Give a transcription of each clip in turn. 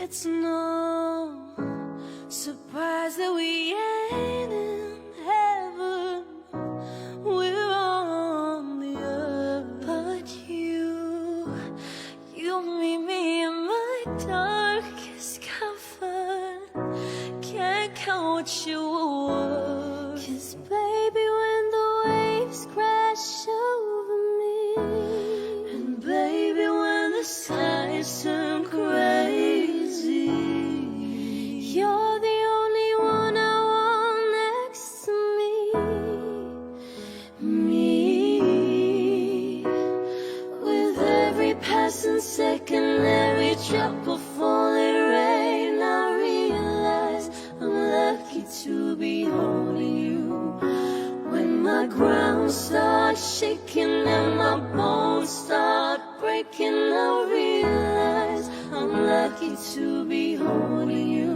It's no surprise that we ain't in heaven. We're on the earth. But you meet me in my darkest comfort. Can't count what you were. 'Cause baby, when the waves crash over me, and baby, when the skies turn crazy, you're the only one I want next to me. With every passing second, every drop of falling rain, I realize I'm lucky to be holding you. When my ground starts shaking and my bones start breaking, I realize I'm lucky to be holding you.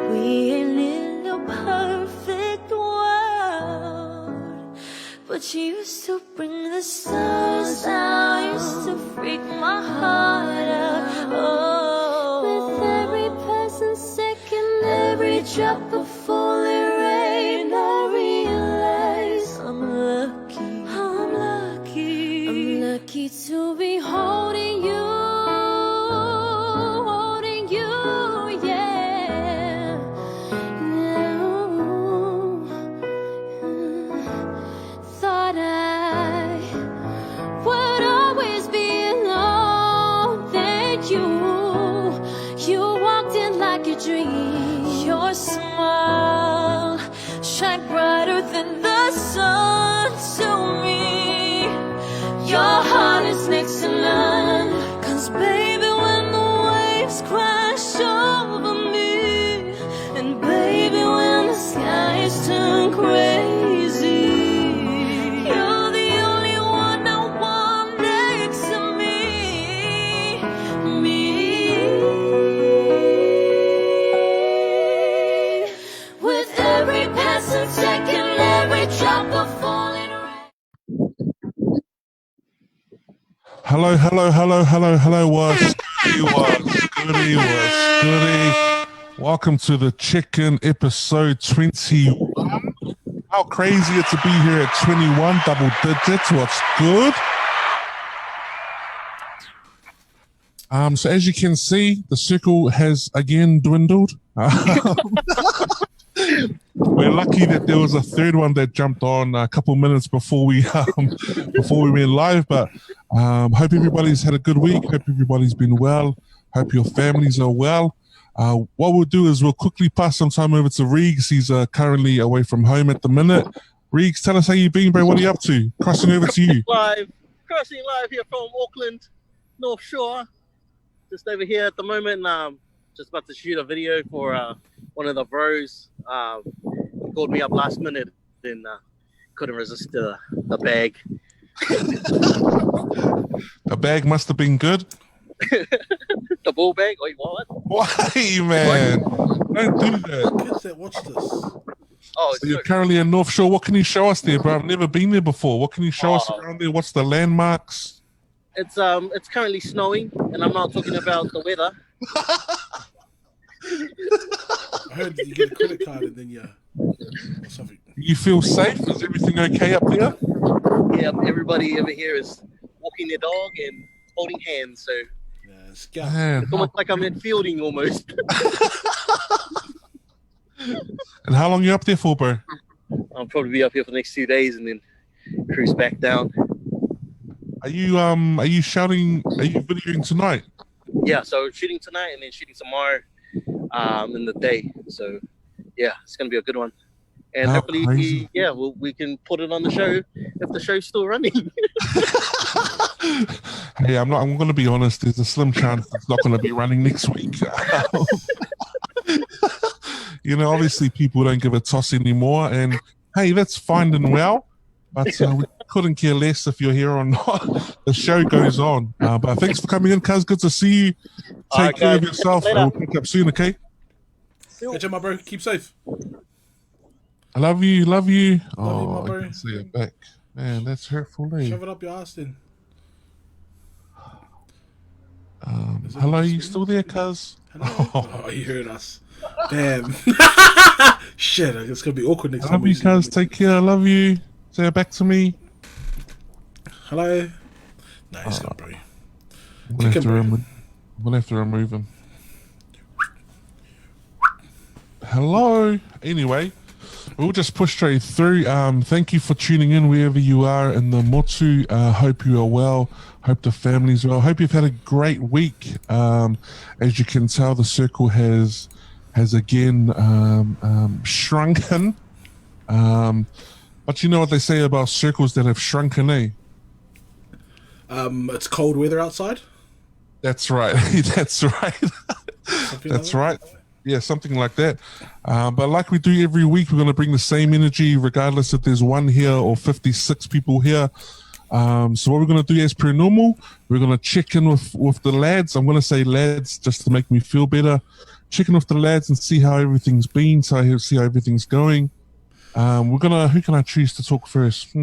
We ain't in a perfect world, but you used to bring the stars out, used to freak my heart out. Oh, with every passing second, every drop of falling rain, I realize I'm lucky to be holding you, yeah. Thought I would always be alone. Then you walked in like a dream. Your smile shine brighter than the sun to me. Your heart is next to none. 'Cause baby, when the waves crash over me, and baby, when the skies turn crazy, you're the only one I want next to me. With every passing second, every drop of falling rain. Hello, what's goody. Welcome to the Chicken episode 21. How crazy it to be here at 21, double digits, what's good? So as you can see, the circle has again dwindled. We're lucky that there was a third one that jumped on a couple minutes before we went live, but hope everybody's had a good week. Hope everybody's been well. Hope your families are well. What we'll do is we'll quickly pass some time over to Reegs. He's currently away from home at the minute. Reegs, tell us how you've been, bro. What are you up to? Crossing over to you. Crossing live here from Auckland, North Shore. Just over here at the moment. Just about to shoot a video for one of the bros. Called me up last minute and couldn't resist the bag. The bag must have been good. The ball bag? Wait, what? Why, man? Don't do that. Kids that watch this. Oh, So you're currently in North Shore. What can you show us there, bro? I've never been there before. What can you show us around there? What's the landmarks? It's currently snowing, and I'm not talking about the weather. I heard you get a credit card and then or something. You feel safe? Is everything okay up there? Yeah, everybody over here is walking their dog and holding hands, so Yeah, scout. Man, it's almost like I'm in fielding almost. and how long you up there for, bro? I'll probably be up here for the next 2 days and then cruise back down. Are you shouting? Are you videoing tonight? Yeah, so shooting tonight and then shooting tomorrow in the day. So yeah, it's gonna be a good one. And How hopefully, crazy. we can put it on the show if the show's still running. Hey, I'm going to be honest. There's a slim chance it's not going to be running next week. You know, obviously people don't give a toss anymore, and hey, that's fine and well. But we couldn't care less if you're here or not. The show goes on. But thanks for coming in, cuz. Good to see you. Take care of yourself. We'll pick up soon, okay? Hey, my bro. Keep safe. I love you. Love you, Oh, my bro. I can see it back. Man, that's hurtful, eh? Shove it up your ass then. Hello, you still there, cuz? Hello. Oh, you heard us. Damn. Shit, it's gonna be awkward next I time. love you, cuz. Take care. I love you. Say it back to me. Hello. No, he's gone, bro. We'll have to remove him. Hello. Anyway, we'll just push straight through. Thank you for tuning in wherever you are in the motu. Hope you are well. Hope the family's well. Hope you've had a great week. As you can tell, the circle has again shrunken. But you know what they say about circles that have shrunken, eh? It's cold weather outside. That's right. That's right. That's right. Yeah, something like that. But like we do every week, we're going to bring the same energy, regardless if there's one here or 56 people here. So what we're going to do as per normal, we're going to check in with the lads. I'm going to say lads just to make me feel better. Check in with the lads and see how everything's been, see how everything's going. Who can I choose to talk first?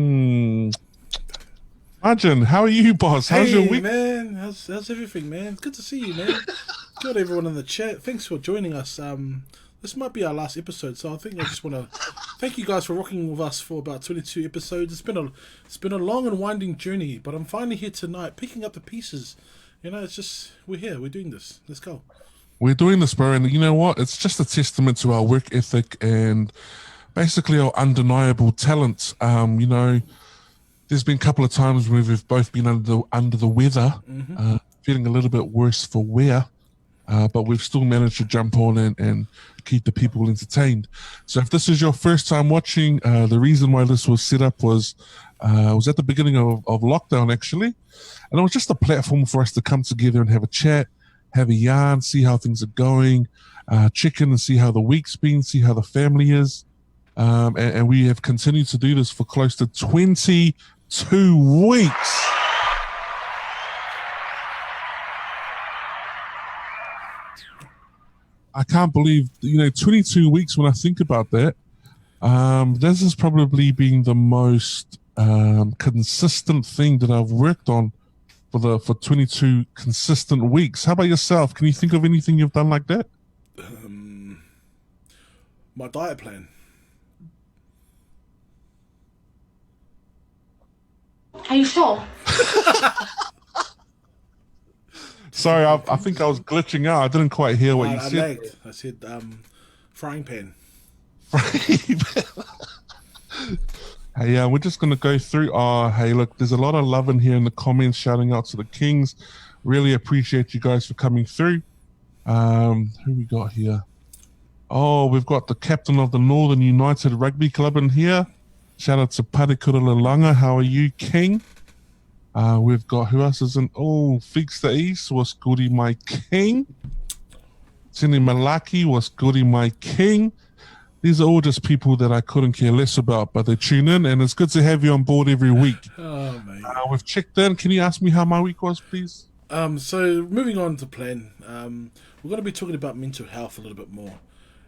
Margin, how are you, boss? How's your week? Man, how's everything, man? Good to see you, man. Good everyone in the chat. Thanks for joining us. This might be our last episode, so I think I just want to thank you guys for rocking with us for about 22 episodes. It's been a long and winding journey, but I'm finally here tonight, picking up the pieces. You know, it's just we're here, we're doing this. Let's go. We're doing this, bro, and you know what? It's just a testament to our work ethic and basically our undeniable talent. You know, there's been a couple of times where we've both been under the weather, feeling a little bit worse for wear. But we've still managed to jump on and keep the people entertained. So if this is your first time watching, the reason why this was set up was at the beginning of lockdown, actually. And it was just a platform for us to come together and have a chat, have a yarn, see how things are going, check in and see how the week's been, see how the family is. And we have continued to do this for close to 22 weeks. I can't believe, 22 weeks when I think about that. This has probably been the most consistent thing that I've worked on for 22 consistent weeks. How about yourself? Can you think of anything you've done like that? My diet plan. Are you sure? Sorry, I think I was glitching out. I didn't quite hear what you said. Lagged. I said frying pan. Hey, we're just going to go through. Hey, look, there's a lot of love in here in the comments, shouting out to the Kings. Really appreciate you guys for coming through. Who we got here? Oh, we've got the captain of the Northern United Rugby Club in here. Shout out to Parekura Lalanga. How are you, King? We've got, who else is in? Oh, Fix the East was goody my king. Tini Malaki was goody my king. These are all just people that I couldn't care less about, but they tune in, and it's good to have you on board every week. Oh, mate. We've checked in. Can you ask me how my week was, please? So moving on to plan, we're going to be talking about mental health a little bit more.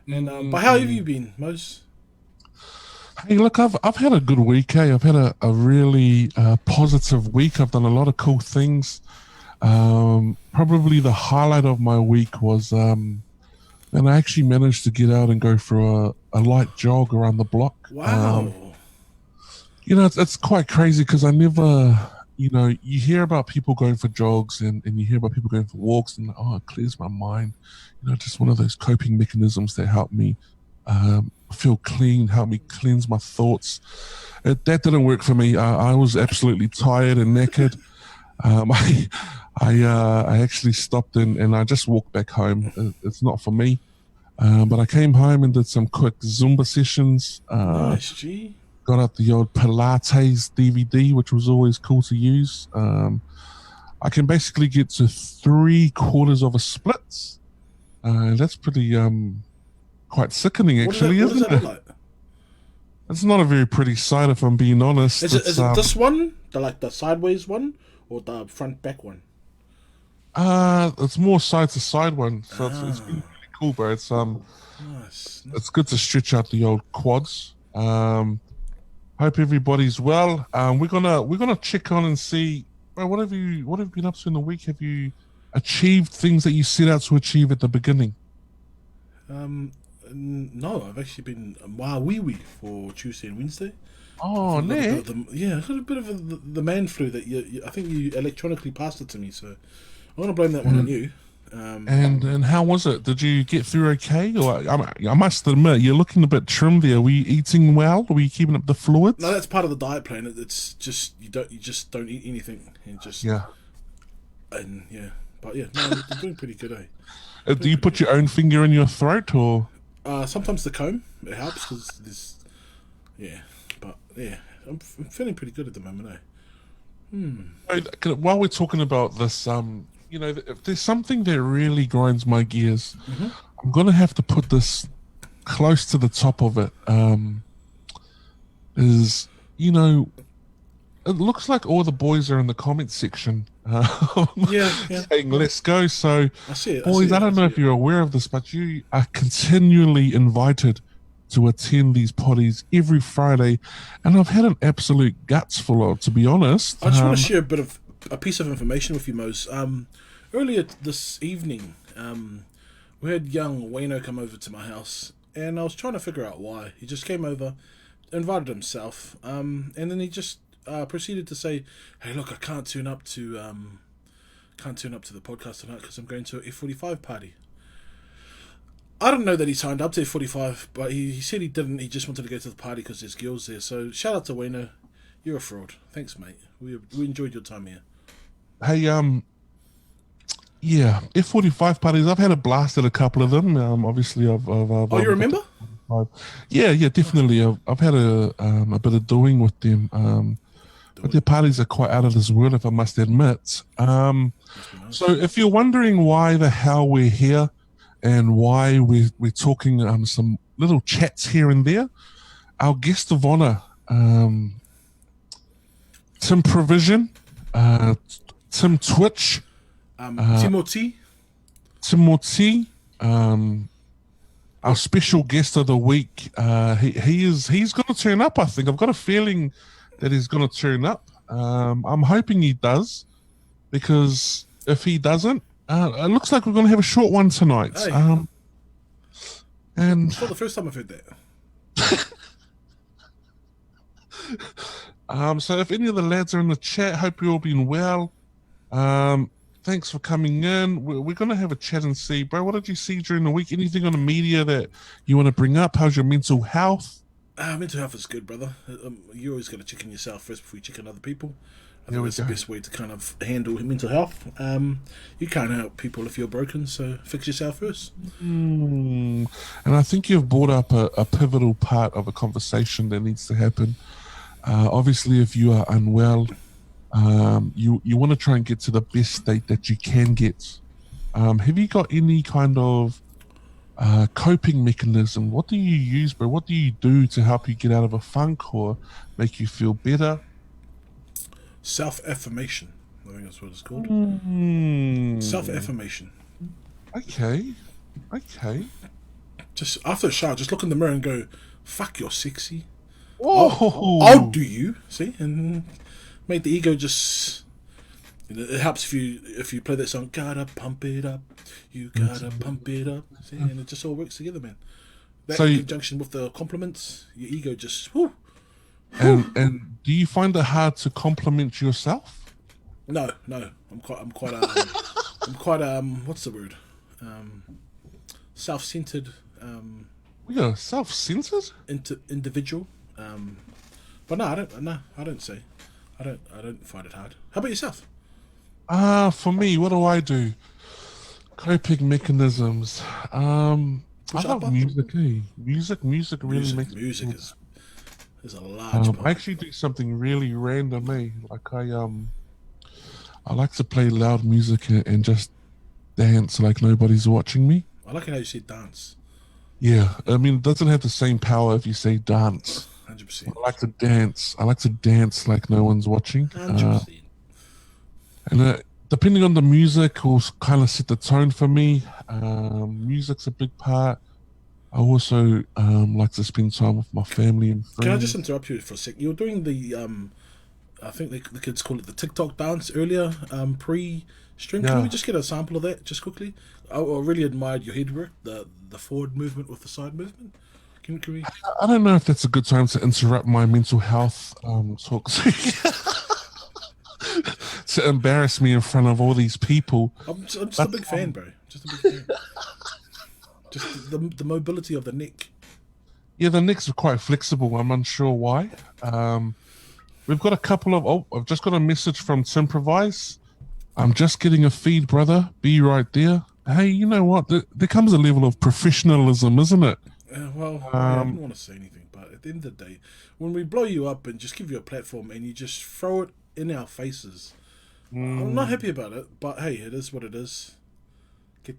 And but how have you been, Mose? Hey, look, I've had a good week, eh? I've had a really positive week. I've done a lot of cool things. Probably the highlight of my week was, and I actually managed to get out and go for a light jog around the block. Wow. It's quite crazy because I never, you hear about people going for jogs and you hear about people going for walks and, it clears my mind. Just one of those coping mechanisms that help me feel clean, help me cleanse my thoughts. That didn't work for me. I was absolutely tired and knackered. I actually stopped and I just walked back home. It's not for me. But I came home and did some quick Zumba sessions. Nice, G. Got out the old Pilates DVD, which was always cool to use. I can basically get to 3/4 of a split. That's pretty quite sickening, actually, isn't it? Look like? It's not a very pretty sight, if I'm being honest. Is it this one, the sideways one, or the front back one? It's more side to side one, so it's been really cool, bro. It's Nice. it's good to stretch out the old quads. Hope everybody's well. We're gonna check on and see. Bro, what have you been up to in the week? Have you achieved things that you set out to achieve at the beginning? No, I've actually been wee for Tuesday and Wednesday. Oh, I got a bit no. of I got a bit of the man flu that I think you electronically passed it to me, so I'm gonna blame that one on you. And how was it? Did you get through okay? Or I must admit, you're looking a bit trim there. Were you eating well? Were you keeping up the fluids? No, that's part of the diet plan. It's just you just don't eat anything and just Yeah. and yeah, but yeah, no, I'm doing pretty good, eh? Do you put your own finger in your throat, or? Sometimes the comb it helps because there's but yeah, I'm feeling pretty good at the moment, eh? While we're talking about this, if there's something that really grinds my gears, I'm gonna have to put this close to the top of it. Is it looks like all the boys are in the comment section Yeah. saying let's go. So I see it. boys, I don't know if you're aware of this, but you are continually invited to attend these potties every Friday, and I've had an absolute guts full of, to be honest. I just want to share a piece of information with you, Mose. Earlier this evening, we had young Wayno come over to my house, and I was trying to figure out why. He just came over, invited himself, and then he just proceeded to say, "Hey, look, I can't turn up to the podcast tonight because I'm going to a F45 party." I didn't know that he signed up to F45, but he said he didn't. He just wanted to go to the party because there's girls there. So shout out to Wayno. You're a fraud. Thanks, mate. We enjoyed your time here. Hey, yeah, F45 parties. I've had a blast at a couple of them. Obviously, I've Oh, you remember? Yeah, definitely. I've had a bit of doing with them. But their parties are quite out of this world, if I must admit. So if you're wondering why the hell we're here and why we're talking some little chats here and there, our guest of honor, Tim Provision, Tim Twitch, Timothy. Our special guest of the week. He's going to turn up. I think I've got a feeling that he's going to turn up. I'm hoping he does, because if he doesn't, it looks like we're going to have a short one tonight. Hey. And It's not the first time I've heard that. so if any of the lads are in the chat, hope you're all been well. Thanks for coming in. We're going to have a chat and see, bro, what did you see during the week? Anything on the media that you want to bring up? How's your mental health? Mental health is good, brother. You always got to check in yourself first before you check on other people. I There think we that's the go. best way to kind of handle mental health. You can't help people if you're broken, so fix yourself first. And I think you've brought up a pivotal part of a conversation that needs to happen. Obviously, if you are unwell, you want to try and get to the best state that you can get. Have you got any kind of coping mechanism? What do you use, bro? What do you do to help you get out of a funk or make you feel better? Self-affirmation. I think that's what it's called. Self-affirmation. Okay. Just after a shower, just look in the mirror and go, "Fuck, you're sexy." Oh, I'll do you. See, and make the ego just. It helps if you play that song. Gotta pump it up. You gotta pump it up. See, and it just all works together, man. That So in conjunction with the compliments, your ego just. Whoo. And do you find it hard to compliment yourself? No. I'm quite what's the word? Self-centered. Yeah, self-censored? Individual. But no, I don't say. I don't find it hard. How about yourself? For me, what do? Coping mechanisms. I Push love upper? music, eh? Music really makes me Music feel- is a large I part. actually do something really random, eh? Like I like to play loud music and just dance like nobody's watching me. I like it how you say dance. Yeah, I mean, it doesn't have the same power if you say dance. 100%. I like to dance. I like to dance like no one's watching. 100%. And depending on the music, will kind of set the tone for me. Music's a big part. I also like to spend time with my family and friends. Can I just interrupt you for a sec? You're doing the I think the kids call it the TikTok dance earlier, pre-stream. Yeah. Can we just get a sample of that just quickly? I really admired your head work, the forward movement with the side movement. Can we? I don't know if that's a good time to interrupt my mental health talk to embarrass me in front of all these people. I'm just a big fan, bro. Just a big fan. Just the mobility of the neck. Yeah, the necks are quite flexible. I'm unsure why. We've got a couple of... Oh, I've just got a message from Timprovise. I'm just getting a feed, brother. Be right there. Hey, you know what? There comes a level of professionalism, isn't it? I don't want to say anything, but at the end of the day, when we blow you up and just give you a platform and you just throw it in our faces, I'm not happy about it, but hey, it is what it is.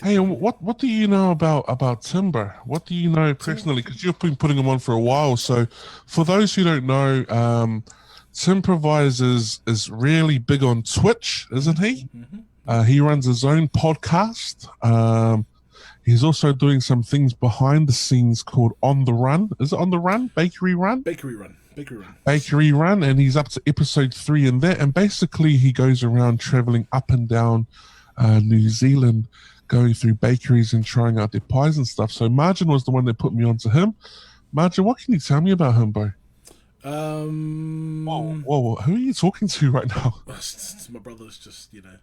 Hey, what do you know about Timber? What do you know personally? Because you've been putting him on for a while. So, for those who don't know, Timprovise is really big on Twitch, isn't he? Mm-hmm. He runs his own podcast. He's also doing some things behind the scenes called On the Run. Is it On the Run? Bakery Run? Bakery Run. Bakery Run, and he's up to episode 3 in that. And basically, he goes around traveling up and down New Zealand, going through bakeries and trying out their pies and stuff. So Margin was the one that put me onto him. Margin, what can you tell me about him, bro? Whoa, who are you talking to right now? My brother's just, you know.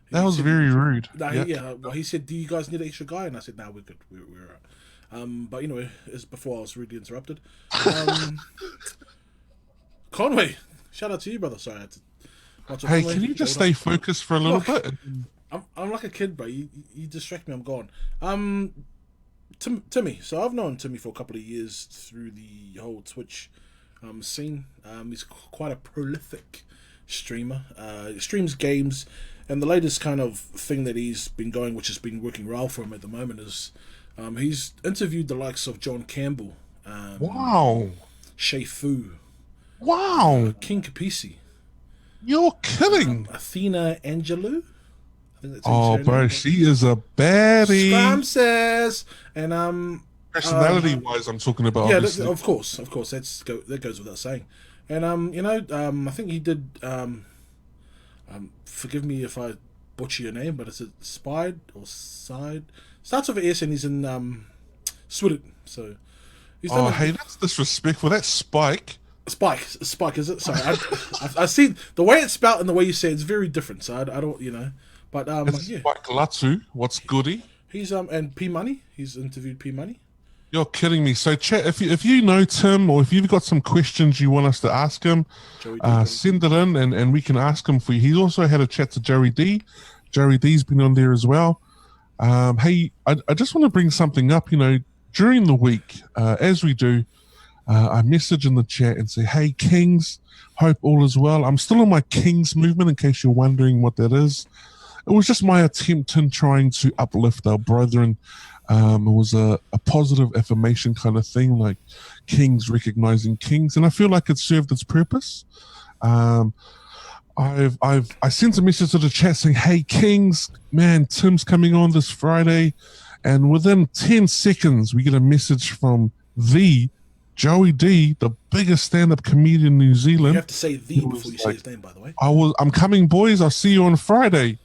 That was very rude. Nah, yeah. Well, he said, "Do you guys need an extra guy?" And I said, "No, we're good. We're all right." But you know, it's before I was rudely interrupted. Conway, shout out to you, brother. Sorry, I had to. Hey, Conway. can you just stay focused for a little bit? I'm like a kid, bro. You distract me, I'm gone. Timmy. So I've known Timmy for a couple of years through the whole Twitch scene. He's quite a prolific streamer. Streams games, and the latest kind of thing that he's been going, which has been working well for him at the moment, is he's interviewed the likes of John Campbell. Wow. Shay Fu. Wow. King Capisi. You're kidding. Athena Angelou. I think that's how you say her bro, name. she is a baddie. Scram says, and Personality-wise, I'm talking about. yeah, obviously. of course, that goes without saying. And you know, I think he did. Forgive me if I butcher your name, but is it Spied or Side? Starts with an S, and he's in Sweden. So he's done Hey, that's disrespectful. That's Spike. Spike, is it? Sorry, I see the way it's spelled and the way you say it's very different. So I don't, you know, but It's yeah, Spike Latu. What's goody? he's and P Money. He's interviewed P Money. You're kidding me. So, chat, if you know Tim, or if you've got some questions you want us to ask him, send it in and we can ask him for you. He's also had a chat to Joey D. Joey D's been on there as well. Hey, I just want to bring something up. You know, during the week, as we do, I message in the chat and say, hey, Kings, hope all is well. I'm still in my Kings movement, in case you're wondering what that is. It was just my attempt in trying to uplift our brethren. It was a positive affirmation kind of thing, like Kings recognizing Kings, and I feel like it served its purpose. I sent a message to the chat saying, hey, Kings, man, Tim's coming on this Friday. And within 10 seconds, we get a message from the Joey D, the biggest stand-up comedian in New Zealand. You have to say the before you say his name, by the way. I'm coming, boys. I'll see you on Friday.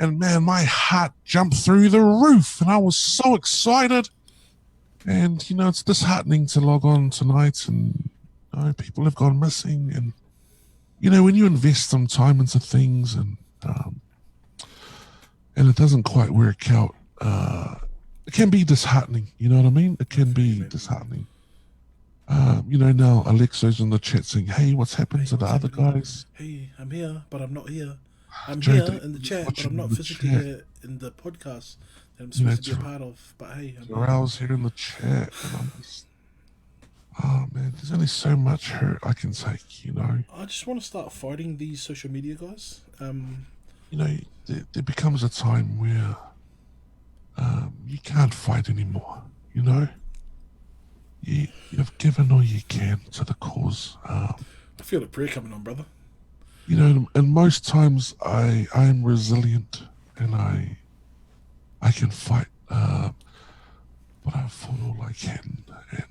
And man, my heart jumped through the roof, and I was so excited. And you know, it's disheartening to log on tonight, and you know, people have gone missing. And you know, when you invest some time into things, and it doesn't quite work out, it can be disheartening. You know what I mean? It can be disheartening. You know, now Alexo's in the chat saying, hey, what's happened to the other guys? Hey, I'm here, but I'm not here. I'm Joe, here in the chat, but I'm not the physically chat. here in the podcast that I'm supposed to be a part of. But hey, I'm here. Morale's here in the chat, and I'm just, oh man, there's only so much hurt I can take, you know. I just want to start fighting these social media guys. You know, there becomes a time where you can't fight anymore, you know. You've given all you can to the cause. I feel a prayer coming on, brother. You know, and most times I'm resilient and I can fight, but I fought all I can, and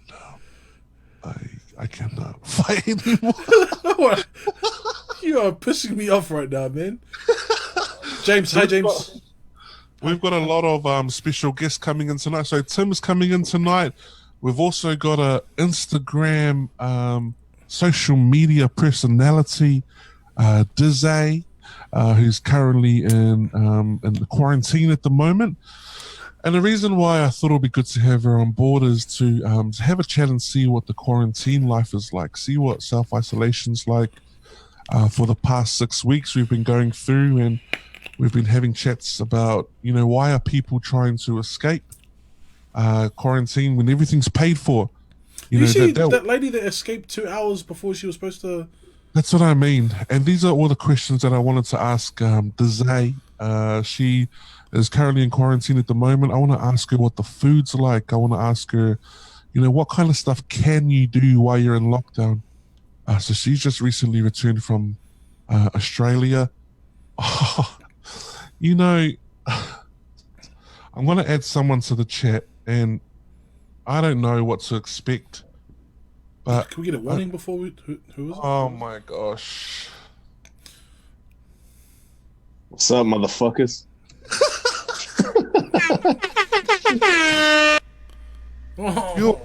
I cannot fight anymore. You are pissing me off right now, man. James, hi James. We've got a lot of special guests coming in tonight. So Tim's coming in tonight. We've also got a Instagram social media personality, Dizzy, who's currently in the quarantine at the moment. And the reason why I thought it would be good to have her on board is to have a chat and see what the quarantine life is like, see what self-isolation's like. For the past 6 weeks we've been going through, and we've been having chats about, why are people trying to escape quarantine when everything's paid for? You see that lady that escaped 2 hours before she was supposed to... That's what I mean. And these are all the questions that I wanted to ask Dizzy. She is currently in quarantine at the moment. I want to ask her what the food's like. I want to ask her, what kind of stuff can you do while you're in lockdown? So she's just recently returned from Australia. Oh, I'm going to add someone to the chat, and I don't know what to expect. But can we get a warning before we... Who is it? Oh, my gosh. What's up, motherfuckers? You're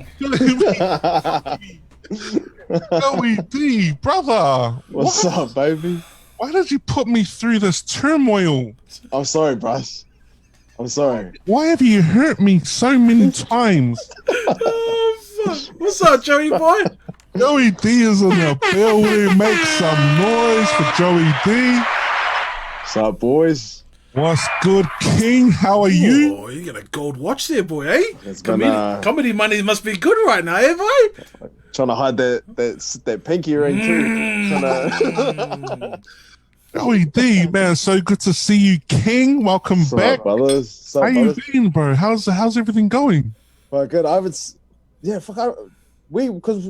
Joey D, brother. What's up, baby? Why did you put me through this turmoil? I'm sorry, bros. I'm sorry. Why have you hurt me so many times? Oh, fuck. What's up, Joey boy? Joey D is in the building. Make some noise for Joey D. What's up, boys? What's good, King? How are you? Oh, you got a gold watch there, boy, eh? It's been, comedy money must be good right now, eh, boy? Trying to hide that pinky ring too. Joey D, man, so good to see you, King. Welcome What's back. up, brothers? What's up, How you brothers? been, bro? How's everything going? Well, good. Because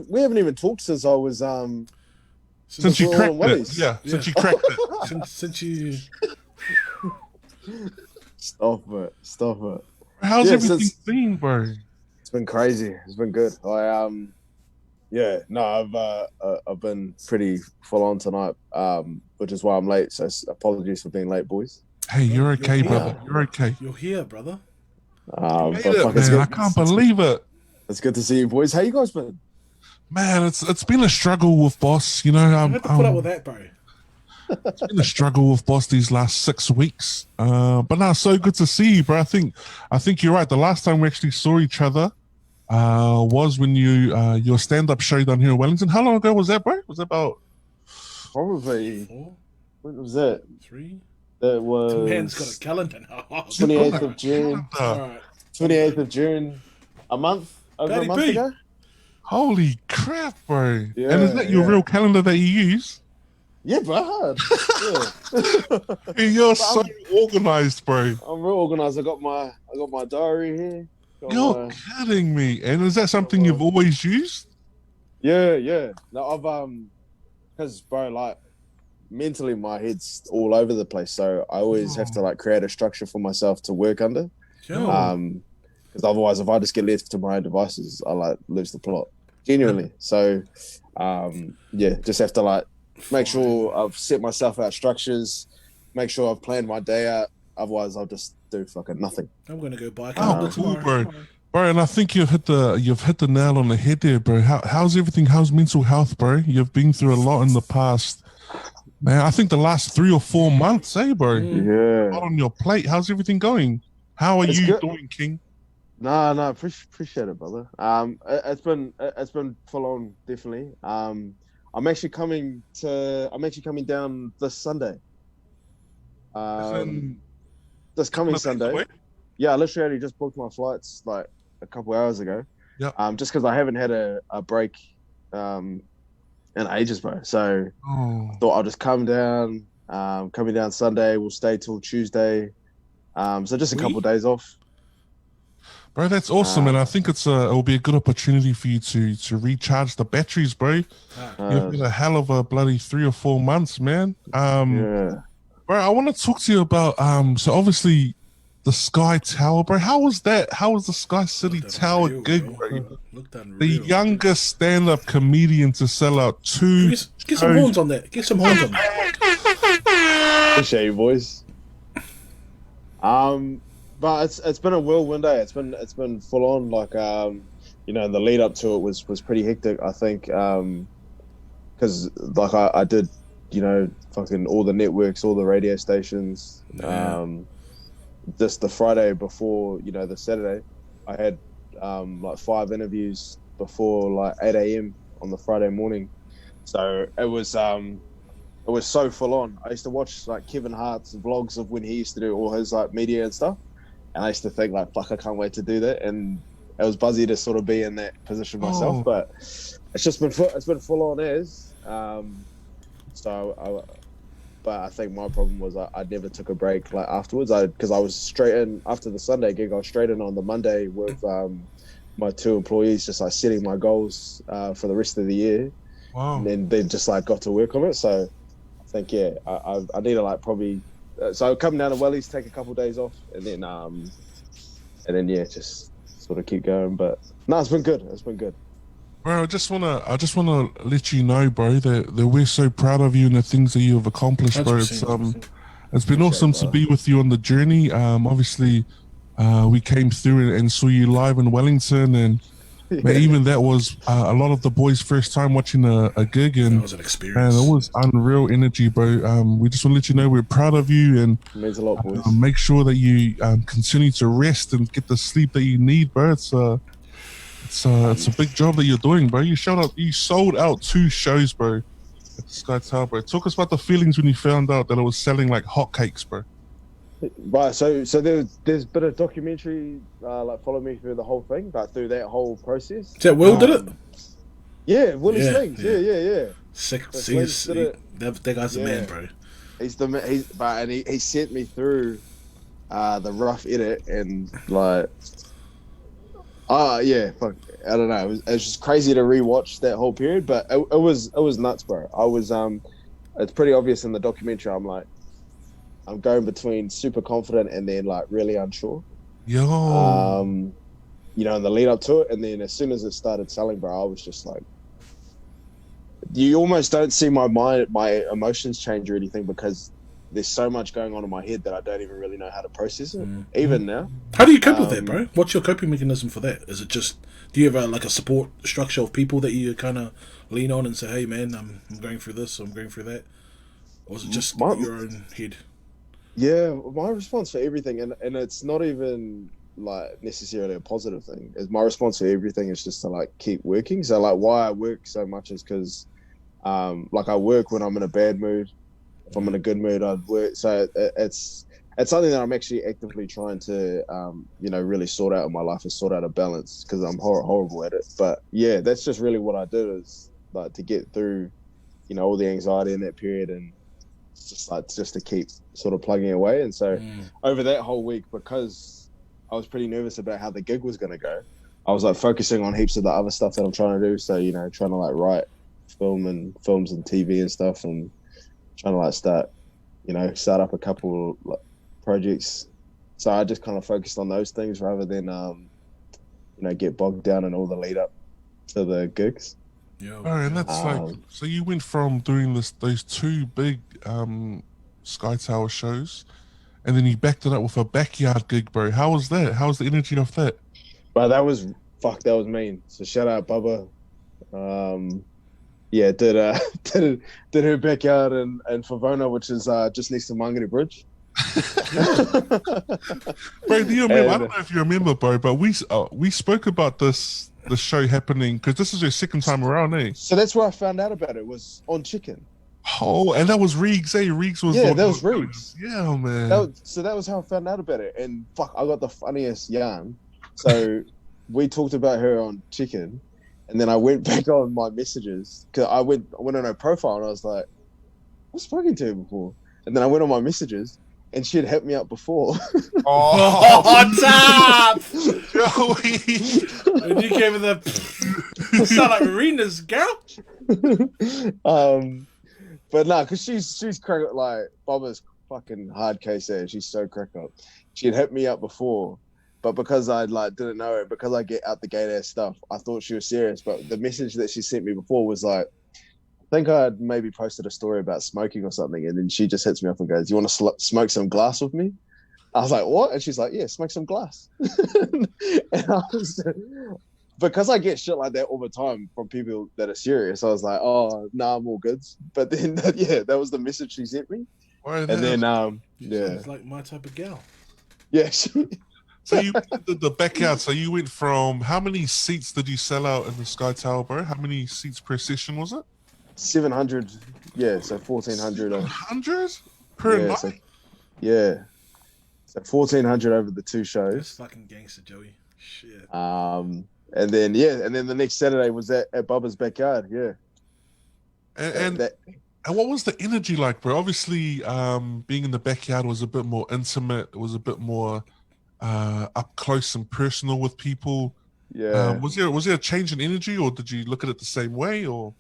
we haven't even talked since I was Since you we're cracked on it, Willies. yeah. Since you cracked it. Since you... Stop it. How's Yeah, everything since- been, bro? It's been crazy. It's been good. I've been pretty full on tonight, which is why I'm late. So apologies for being late, boys. Hey, you're okay, here. brother. You're okay. You're here, brother. You made it, man. I can't believe it. It's good to see you, boys. How you guys been? Man, it's been a struggle with Boss. I had to put up with that, bro. It's been a struggle with Boss these last 6 weeks. But now, so good to see you, bro. I think you're right. The last time we actually saw each other was when your stand-up show down here in Wellington. How long ago was that, bro? Was that about... Probably. 4, When was that? 3. That was The man's got a calendar now. 28th of June. All right. 28th of June. Over Daddy a month B. ago. Holy crap, bro. Yeah, and is that your yeah. real calendar that you use? Yeah, bro. Yeah. Hey, you're so organized, bro. I'm real organized. I got my diary here. You're kidding me. And is that something you've always used? Yeah. No, I've because bro, like mentally my head's all over the place. So I always have to like create a structure for myself to work under. Sure. Because otherwise, if I just get left to my own devices, I like lose the plot. Genuinely. So, just have to like make sure I've set myself out structures, make sure I've planned my day out. Otherwise, I'll just do fucking nothing. I'm gonna go buy a Oh, calendar cool, tomorrow. bro. Bro, and I think you've hit the nail on the head there, bro. How's everything? How's mental health, bro? You've been through a lot in the past. Man, I think the last 3 or 4 months, bro? Yeah. A lot on your plate. How's everything going? How are It's you good. doing, King? No, appreciate it, brother. It's been full on, definitely. I'm actually coming down this Sunday. This coming Sunday. Yeah, I literally only just booked my flights like a couple hours ago. Yeah. Just because I haven't had a break in ages, bro. So I thought I'll just come down. Coming down Sunday, we'll stay till Tuesday. So just a couple of days off. Bro, that's awesome, and I think it'll be a good opportunity for you to recharge the batteries, bro. You've been a hell of a bloody 3 or 4 months, man. Yeah. Bro, I want to talk to you about so obviously the Sky Tower, bro. How was that? How was the Sky City Tower gig, bro? The youngest stand-up comedian to sell out 2 Get some horns on that. Get some horns on that. Appreciate you, boys. But it's been a whirlwind day. It's been full on. Like the lead up to it was pretty hectic. I think because like I did, fucking all the networks, all the radio stations. Yeah. Just the Friday before, the Saturday, I had like 5 interviews before like 8 a.m. on the Friday morning. So it was so full on. I used to watch like Kevin Hart's vlogs of when he used to do all his like media and stuff, and I used to think like, fuck, I can't wait to do that. And it was buzzy to sort of be in that position myself. But it's been full on as. But I think my problem was I never took a break like afterwards. Because I was straight in after the Sunday gig. I was straight in on the Monday with my 2 employees, just like setting my goals for the rest of the year. Wow. And then they just like got to work on it. So I think I need to like probably. So I'll come down to Wellies, take a couple of days off, and then just sort of keep going. But no, it's been good. It's been good. Bro, I just wanna let you know, bro, that we're so proud of you and the things that you have accomplished, bro. 100%. It's been awesome to be with you on the journey. Obviously, we came through and saw you live in Wellington, and man, even that was a lot of the boys' first time watching a gig, and That was an experience. man, it was unreal energy, bro. We just want to let you know we're proud of you, and It means a lot, boys. make sure that you continue to rest and get the sleep that you need, bro. It's a big job that you're doing, bro. You sold out 2 shows, bro, at the Sky Tower, bro. Talk us about the feelings when you found out that it was selling like hotcakes, bro. Right, so there's been a documentary like follow me through the whole thing, like through that whole process. Is that Will did it? Yeah, Willie Yeah, Slings. Yeah. Sick. So See, Slings did it. that guy's the man, bro. He sent me through the rough edit and like fuck, I don't know. It was just crazy to rewatch that whole period, but it was nuts, bro. I was it's pretty obvious in the documentary. I'm going between super confident and then like really unsure. Yo. In the lead up to it, and then as soon as it started selling, bro, I was just like, you almost don't see my emotions change or anything because there's so much going on in my head that I don't even really know how to process it, even now. How do you cope with that, bro? What's your coping mechanism for that? Is it just, do you have a support structure of people that you kind of lean on and say, hey, man, I'm going through this, or I'm going through that? Or is it just your own head? Yeah, my response for everything, and it's not even like necessarily a positive thing, is my response for everything is just to like keep working. So like why I work so much is because like I work when I'm in a bad mood. If I'm in a good mood, I'd work. So it's something that I'm actually actively trying to really sort out in my life, is sort out a balance, because I'm horrible at it. But yeah, that's just really what I do, is like to get through all the anxiety in that period, and just to keep sort of plugging away. And so over that whole week, because I was pretty nervous about how the gig was going to go, I was like focusing on heaps of the other stuff that I'm trying to do. So trying to like write films and TV and stuff, and trying to like start up a couple like projects. So I just kind of focused on those things rather than get bogged down in all the lead up to the gigs. Oh, and that's like, so you went from doing those 2 big Sky Tower shows, and then you backed it up with a backyard gig, bro. How was that? How was the energy of that? But that was mean. So shout out Bubba. Did her backyard in Favona, which is just next to Mangere Bridge. Bro, do you remember? I don't know if you remember, bro, but we spoke about the show happening, because this is your second time around, eh? So that's where I found out about it, was on Chicken. Oh, and that was Riggs, eh? Riggs was that was Riggs. Yeah, man. That was how I found out about it, and fuck, I got the funniest yarn. So we talked about her on Chicken, and then I went back on my messages, because I went on her profile and I was like, I've spoken to her before. And then I went on my messages, and she had hit me up before. What's up? When you gave her the sound like Marina's girl. But no, because she's crack, like Bubba's fucking hard case there. She's so crack up. She had hit me up before, but because I like didn't know her, because I get out the gate ass stuff, I thought she was serious. But the message that she sent me before was like, I think I had maybe posted a story about smoking or something, and then she just hits me up and goes, "You want to smoke some glass with me?" I was like, "What?" And she's like, "Yeah, smoke some glass." And I was, because I get shit like that all the time from people that are serious. I was like, "Oh, nah, I'm all good." But then, yeah, that was the message she sent me. Well, And then, Yeah, it's like my type of gal. yeah, so you did the backyard. So you went from how many seats did you sell out in the Sky Tower, bro? How many seats per session was it? 700. Yeah, so 1,400. 100 per Yeah, night. so yeah, so 1,400 over the two That's shows. fucking gangster, Joey. Shit. And then the next Saturday was at Bubba's backyard. Yeah, And what was the energy like, bro? Obviously, being in the backyard was a bit more intimate. It was a bit more up close and personal with people. yeah. Was there a change in energy, or did you look at it the same way? Or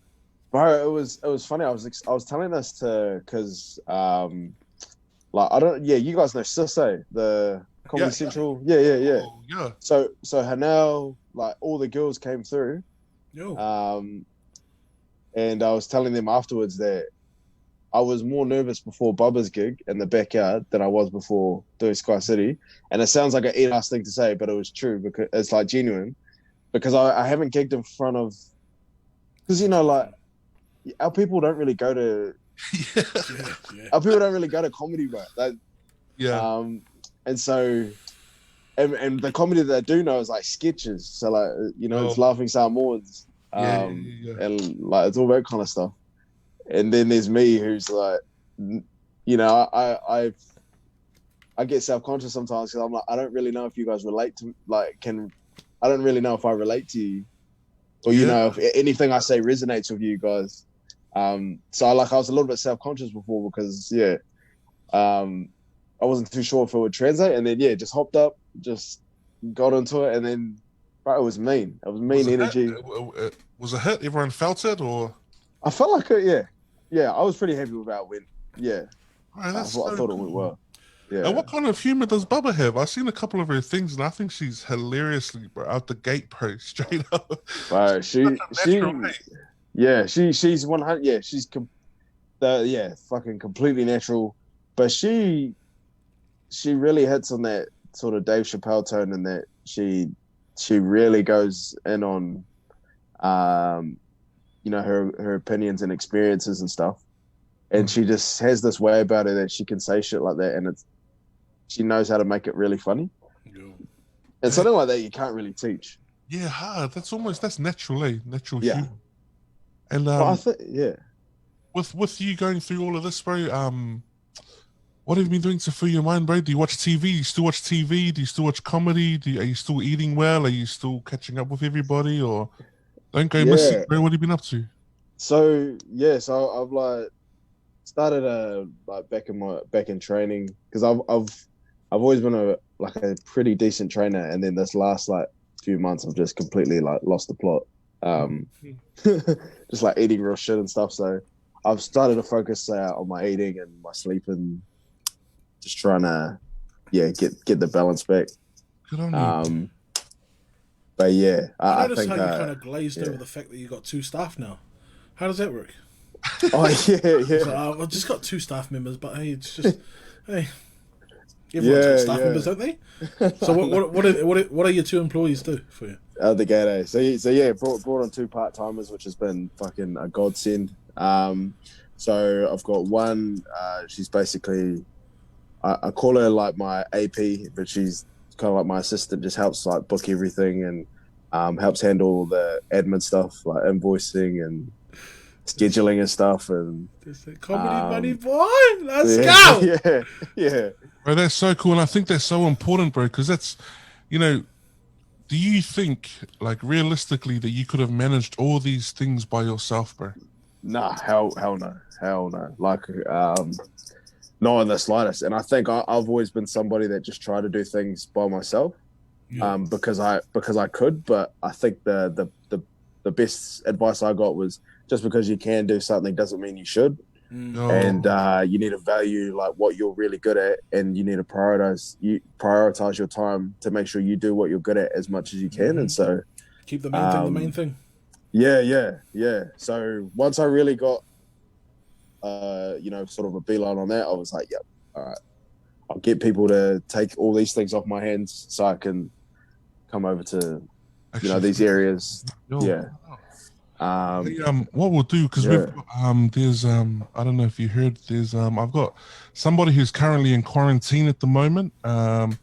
Bro, it was funny. I was telling this because like I don't, yeah, you guys know Sisse, the Comedy Yeah. Central. Yeah. Oh, yeah. So Hanel, like all the girls came through. Yo. And I was telling them afterwards that I was more nervous before Bubba's gig in the backyard than I was before doing Sky City. And it sounds like an eat-ass thing to say, but it was true because it's like genuine. Because I haven't gigged in front of, because like our people don't really go to our people don't really go to comedy, bro. Yeah. And so and the comedy that I do know is like sketches. So like it's Oh. Laughing Samoans. Yeah. And like it's all that kind of stuff. And then there's me who's like, I get self-conscious sometimes because I'm like, I don't really know if you guys relate to I don't really know if I relate to you or if anything I say resonates with you guys. So I was a little bit self-conscious before because I wasn't too sure if it would translate, and then just hopped up, just got into it, and then it was mean. It was mean energy. Was it a hit? Everyone felt it, or I felt like it. Yeah. I was pretty happy with how it went. Yeah, right, I thought it went well. Yeah. And what kind of humor does Bubba have? I've seen a couple of her things, and I think she's hilariously out the gate, bro. Straight up. Right. She's 100. Yeah, she's fucking completely natural, but she really hits on that sort of Dave Chappelle tone, and that she really goes in on her opinions and experiences and stuff, and she just has this way about her that she can say shit like that, and she knows how to make it really funny. And something like that you can't really teach. Yeah, hard. That's natural, natural Yeah. humor. And I think, with you going through all of this, bro, what have you been doing to free your mind, bro? Do you watch TV? Do you still watch TV? Do you still watch comedy? Are you still eating well? Are you still catching up with everybody? Or don't go missing, bro? What have you been up to? So I've like started back in training because I've always been a pretty decent trainer, and then this last few months I've just completely lost the plot. Just eating real shit and stuff. So I've started to focus on my eating and my sleep, and just trying to get the balance back. Good on you. But yeah, I I noticed think how you kind of glazed over the fact that you got 2 staff now. How does that work? Oh yeah. So, I've just got 2 staff members, but hey, it's just hey. Everyone's got staff members, don't they? So what are your 2 employees do for you? The Gato. So brought on 2 part-timers, which has been fucking a godsend. So I've got one, she's basically, I call her my AP, but she's kind of like my assistant, just helps book everything and helps handle the admin stuff, like invoicing and scheduling and stuff. And comedy money boy, let's go. Yeah. Bro, that's so cool, and I think that's so important, bro, because that's, do you think, realistically, that you could have managed all these things by yourself, bro? Nah, hell no. Not in the slightest. And I think I've always been somebody that just tried to do things by myself, because I could. But I think the best advice I got was, just because you can do something doesn't mean you should. No. And you need to value what you're really good at, and you need to prioritize your time to make sure you do what you're good at as much as you can. And so keep the main thing the main thing. Yeah. So once I really got, sort of a beeline on that, I was like, yep, all right. I'll get people to take all these things off my hands so I can come over to, these areas. Yo. Yeah. What we'll do, because we've there's I don't know if you heard, there's I've got somebody who's currently in quarantine at the moment, and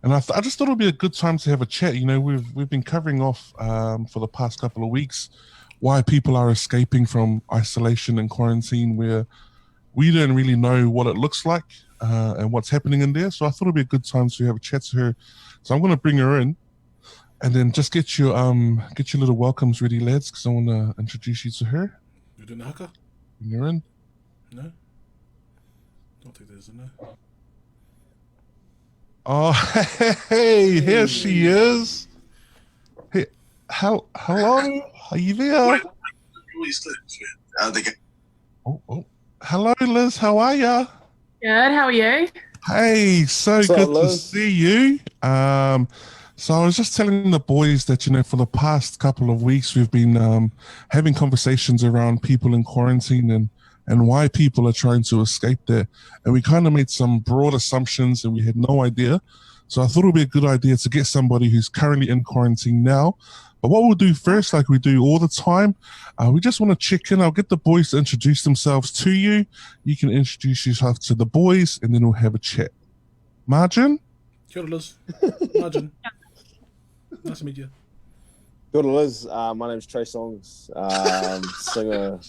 I just thought it'd be a good time to have a chat. We've been covering off for the past couple of weeks why people are escaping from isolation and quarantine, where we don't really know what it looks like and what's happening in there. So I thought it'd be a good time to have a chat to her. So I'm going to bring her in, and then just get your little welcomes ready, lads, because I want to introduce you to her. You doing the haka? Bring her in. No? Don't think there's a no. Oh, hey, here she is. Hey, hello, are you there? Oh, hello, Liz. How are ya? Good. How are you? Hey, so What's up, good to Liz? see you. So I was just telling the boys that, for the past couple of weeks, we've been having conversations around people in quarantine and why people are trying to escape that. And we kind of made some broad assumptions and we had no idea. So I thought it would be a good idea to get somebody who's currently in quarantine now. But what we'll do first, like we do all the time, we just want to check in. I'll get the boys to introduce themselves to you. You can introduce yourself to the boys, and then we'll have a chat. Margin? Kia ora, Liz. Margin. Nice to meet you. Good Liz. My name's Trey Songs. Singer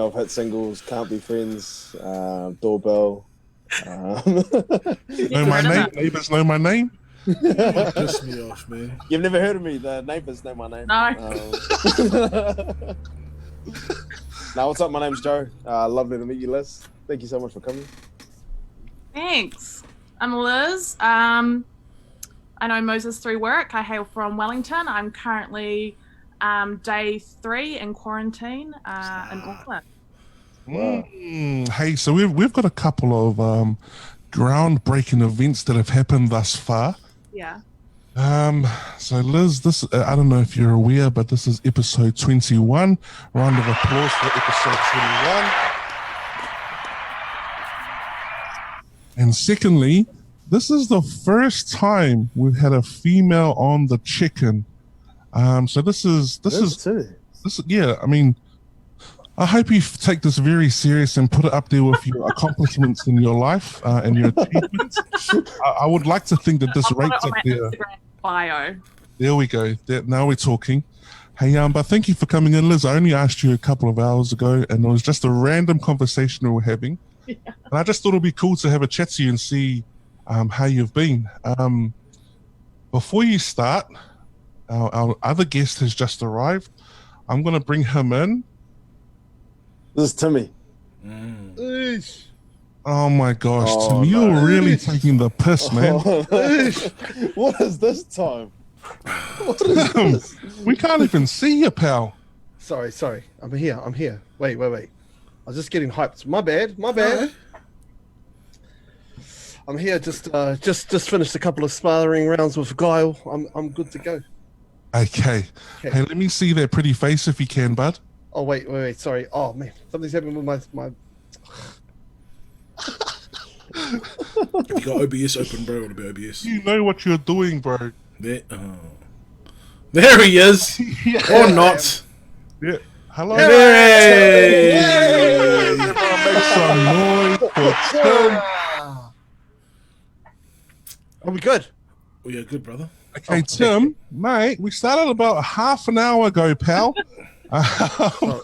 of hit singles, Can't Be Friends, Doorbell. Know my name? Neighbors know my name? Piss me off, man. You've never heard of me. The neighbors know my name. No. Now, what's up? My name's Joe. Lovely to meet you, Liz. Thank you so much for coming. Thanks. I'm Liz. I know Moses through work. I hail from Wellington. I'm currently day 3 in quarantine in Auckland. Wow. Hey, so we've got a couple of groundbreaking events that have happened thus far. Yeah. So Liz, this I don't know if you're aware, but this is episode 21. Round of applause for episode 21. And secondly, this is the first time we've had a female on the chicken. So this is yeah. I mean, I hope you take this very serious and put it up there with your accomplishments in your life and your achievements. I would like to think that this I'll put rates it on up my there. Instagram bio. There we go. Now we're talking. Hey, but thank you for coming in, Liz. I only asked you a couple of hours ago, and it was just a random conversation we were having. Yeah. And I just thought it'd be cool to have a chat to you and see how you've been. Before you start, our other guest has just arrived. I'm going to bring him in. This is Timmy. Oh my gosh, Oh, Tim, you're really taking the piss, man. What is this time? What is this? We can't even see you, pal. Sorry. I'm here. Wait. I was just getting hyped. My bad. I'm here. Just finished a couple of sparring rounds with Guile. I'm good to go. Okay. Hey, let me see that pretty face if you can, bud. Oh wait. Sorry. Oh man, something's happening with my. If you got OBS open, bro, it'll be OBS. You know what you're doing, bro. There he is. Or not. Yeah. Hello. Hey! Everyone make some noise for Tim. Are we good? Oh yeah, good brother. Okay, Tim, mate, we started about half an hour ago, pal.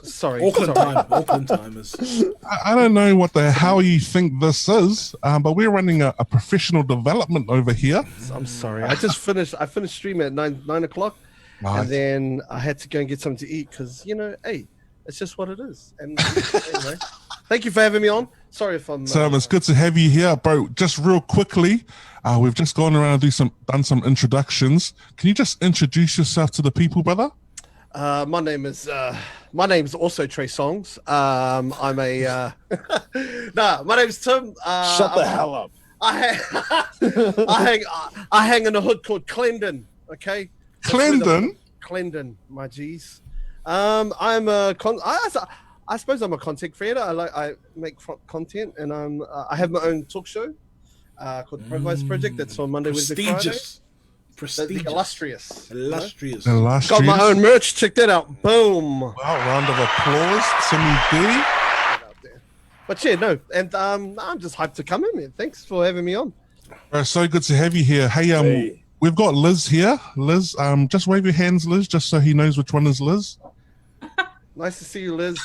Sorry. Auckland time is. I don't know what the hell you think this is, but we're running a professional development over here. I'm sorry. I finished streaming at 9 o'clock, and then I had to go and get something to eat because hey, it's just what it is. And anyway, thank you for having me on. Sorry if I'm. So it's good to have you here, bro. Just real quickly, we've just gone around and done some introductions. Can you just introduce yourself to the people, brother? My name's also Trey Songs. I'm a my name's Tim. Shut the hell up. I hang in a hood called Clendon. Okay. Clendon? Clendon, my G's. I'm a I suppose I'm a content creator. I make content, and I have my own talk show called the Improvise Project. That's on Monday, Wednesday, Friday. Prestigious. The Prestigious. illustrious. Illustrious. Got my own merch. Check that out. Boom. Wow, round of applause. Timmy D. But yeah, no, and I'm just hyped to come in, man. Thanks for having me on. So good to have you here. Hey, Hey. we've got Liz here. Liz, just wave your hands, Liz, just so he knows which one is Liz. Nice to see you, Liz.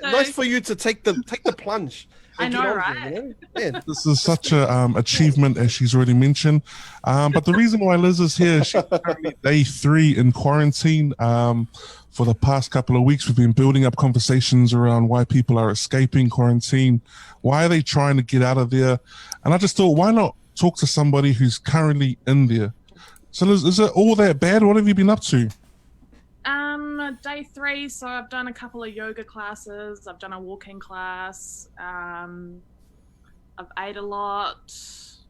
Nice for you to take the plunge. I and know, get on right? here, you know? Man. This is such a achievement, as she's already mentioned. But the reason why Liz is here, she's currently day 3 in quarantine. For the past couple of weeks, we've been building up conversations around why people are escaping quarantine. Why are they trying to get out of there? And I just thought, why not talk to somebody who's currently in there? So Liz, is it all that bad? What have you been up to? Day 3, so I've done a couple of yoga classes. I've done a walking class. I've ate a lot. It's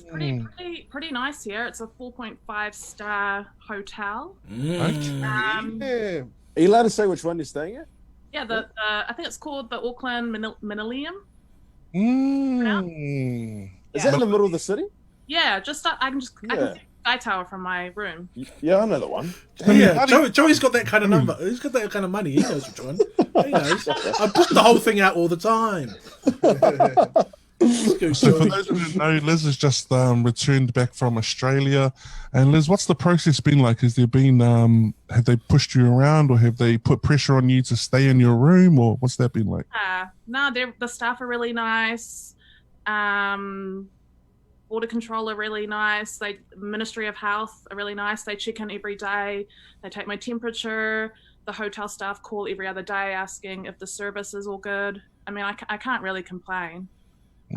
pretty nice here. It's a 4.5-star hotel. Okay. Yeah. Are you allowed to say which one you're staying at? Yeah, the I think it's called the Auckland Millennium. Is that in the middle of the city? Yeah, I can see the Sky Tower from my room. Yeah, I know the one. Yeah, Joey's got that kind of number. He's got that kind of money. He knows which one. He knows. I book the whole thing out all the time. So for those who don't know, Liz has just returned back from Australia. And Liz, what's the process been like? Has there been, have they pushed you around, or have they put pressure on you to stay in your room, or what's that been like? No, the staff are really nice. Border control are really nice. Ministry of Health are really nice. They check in every day. They take my temperature. The hotel staff call every other day asking if the service is all good. I mean, I can't really complain.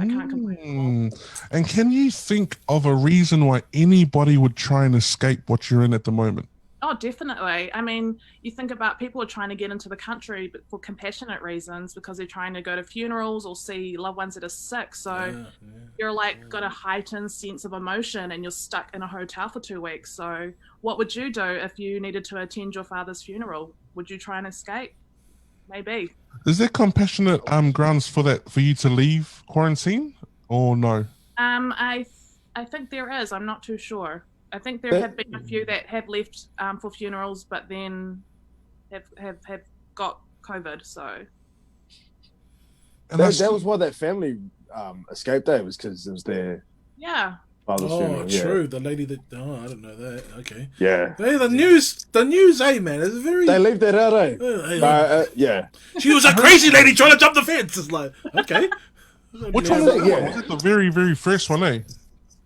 I can't complain. And can you think of a reason why anybody would try and escape what you're in at the moment? Oh, definitely. I mean, you think about people are trying to get into the country but for compassionate reasons, because they're trying to go to funerals or see loved ones that are sick. So you're got a heightened sense of emotion, and you're stuck in a hotel for 2 weeks. So what would you do if you needed to attend your father's funeral? Would you try and escape? Maybe. Is there compassionate grounds for that, for you to leave quarantine, or no? I think there is. I'm not too sure. I think there have been a few that have left for funerals, but then have got COVID. So that was why that family escaped. It was because it was their father's funeral. True. The lady that I don't know that. Okay. Yeah. Hey, the news, man, is very. They leave that out, eh? Yeah. She was a crazy lady trying to jump the fence. It's like, okay. Which one was it? Was it the very, very first one, eh?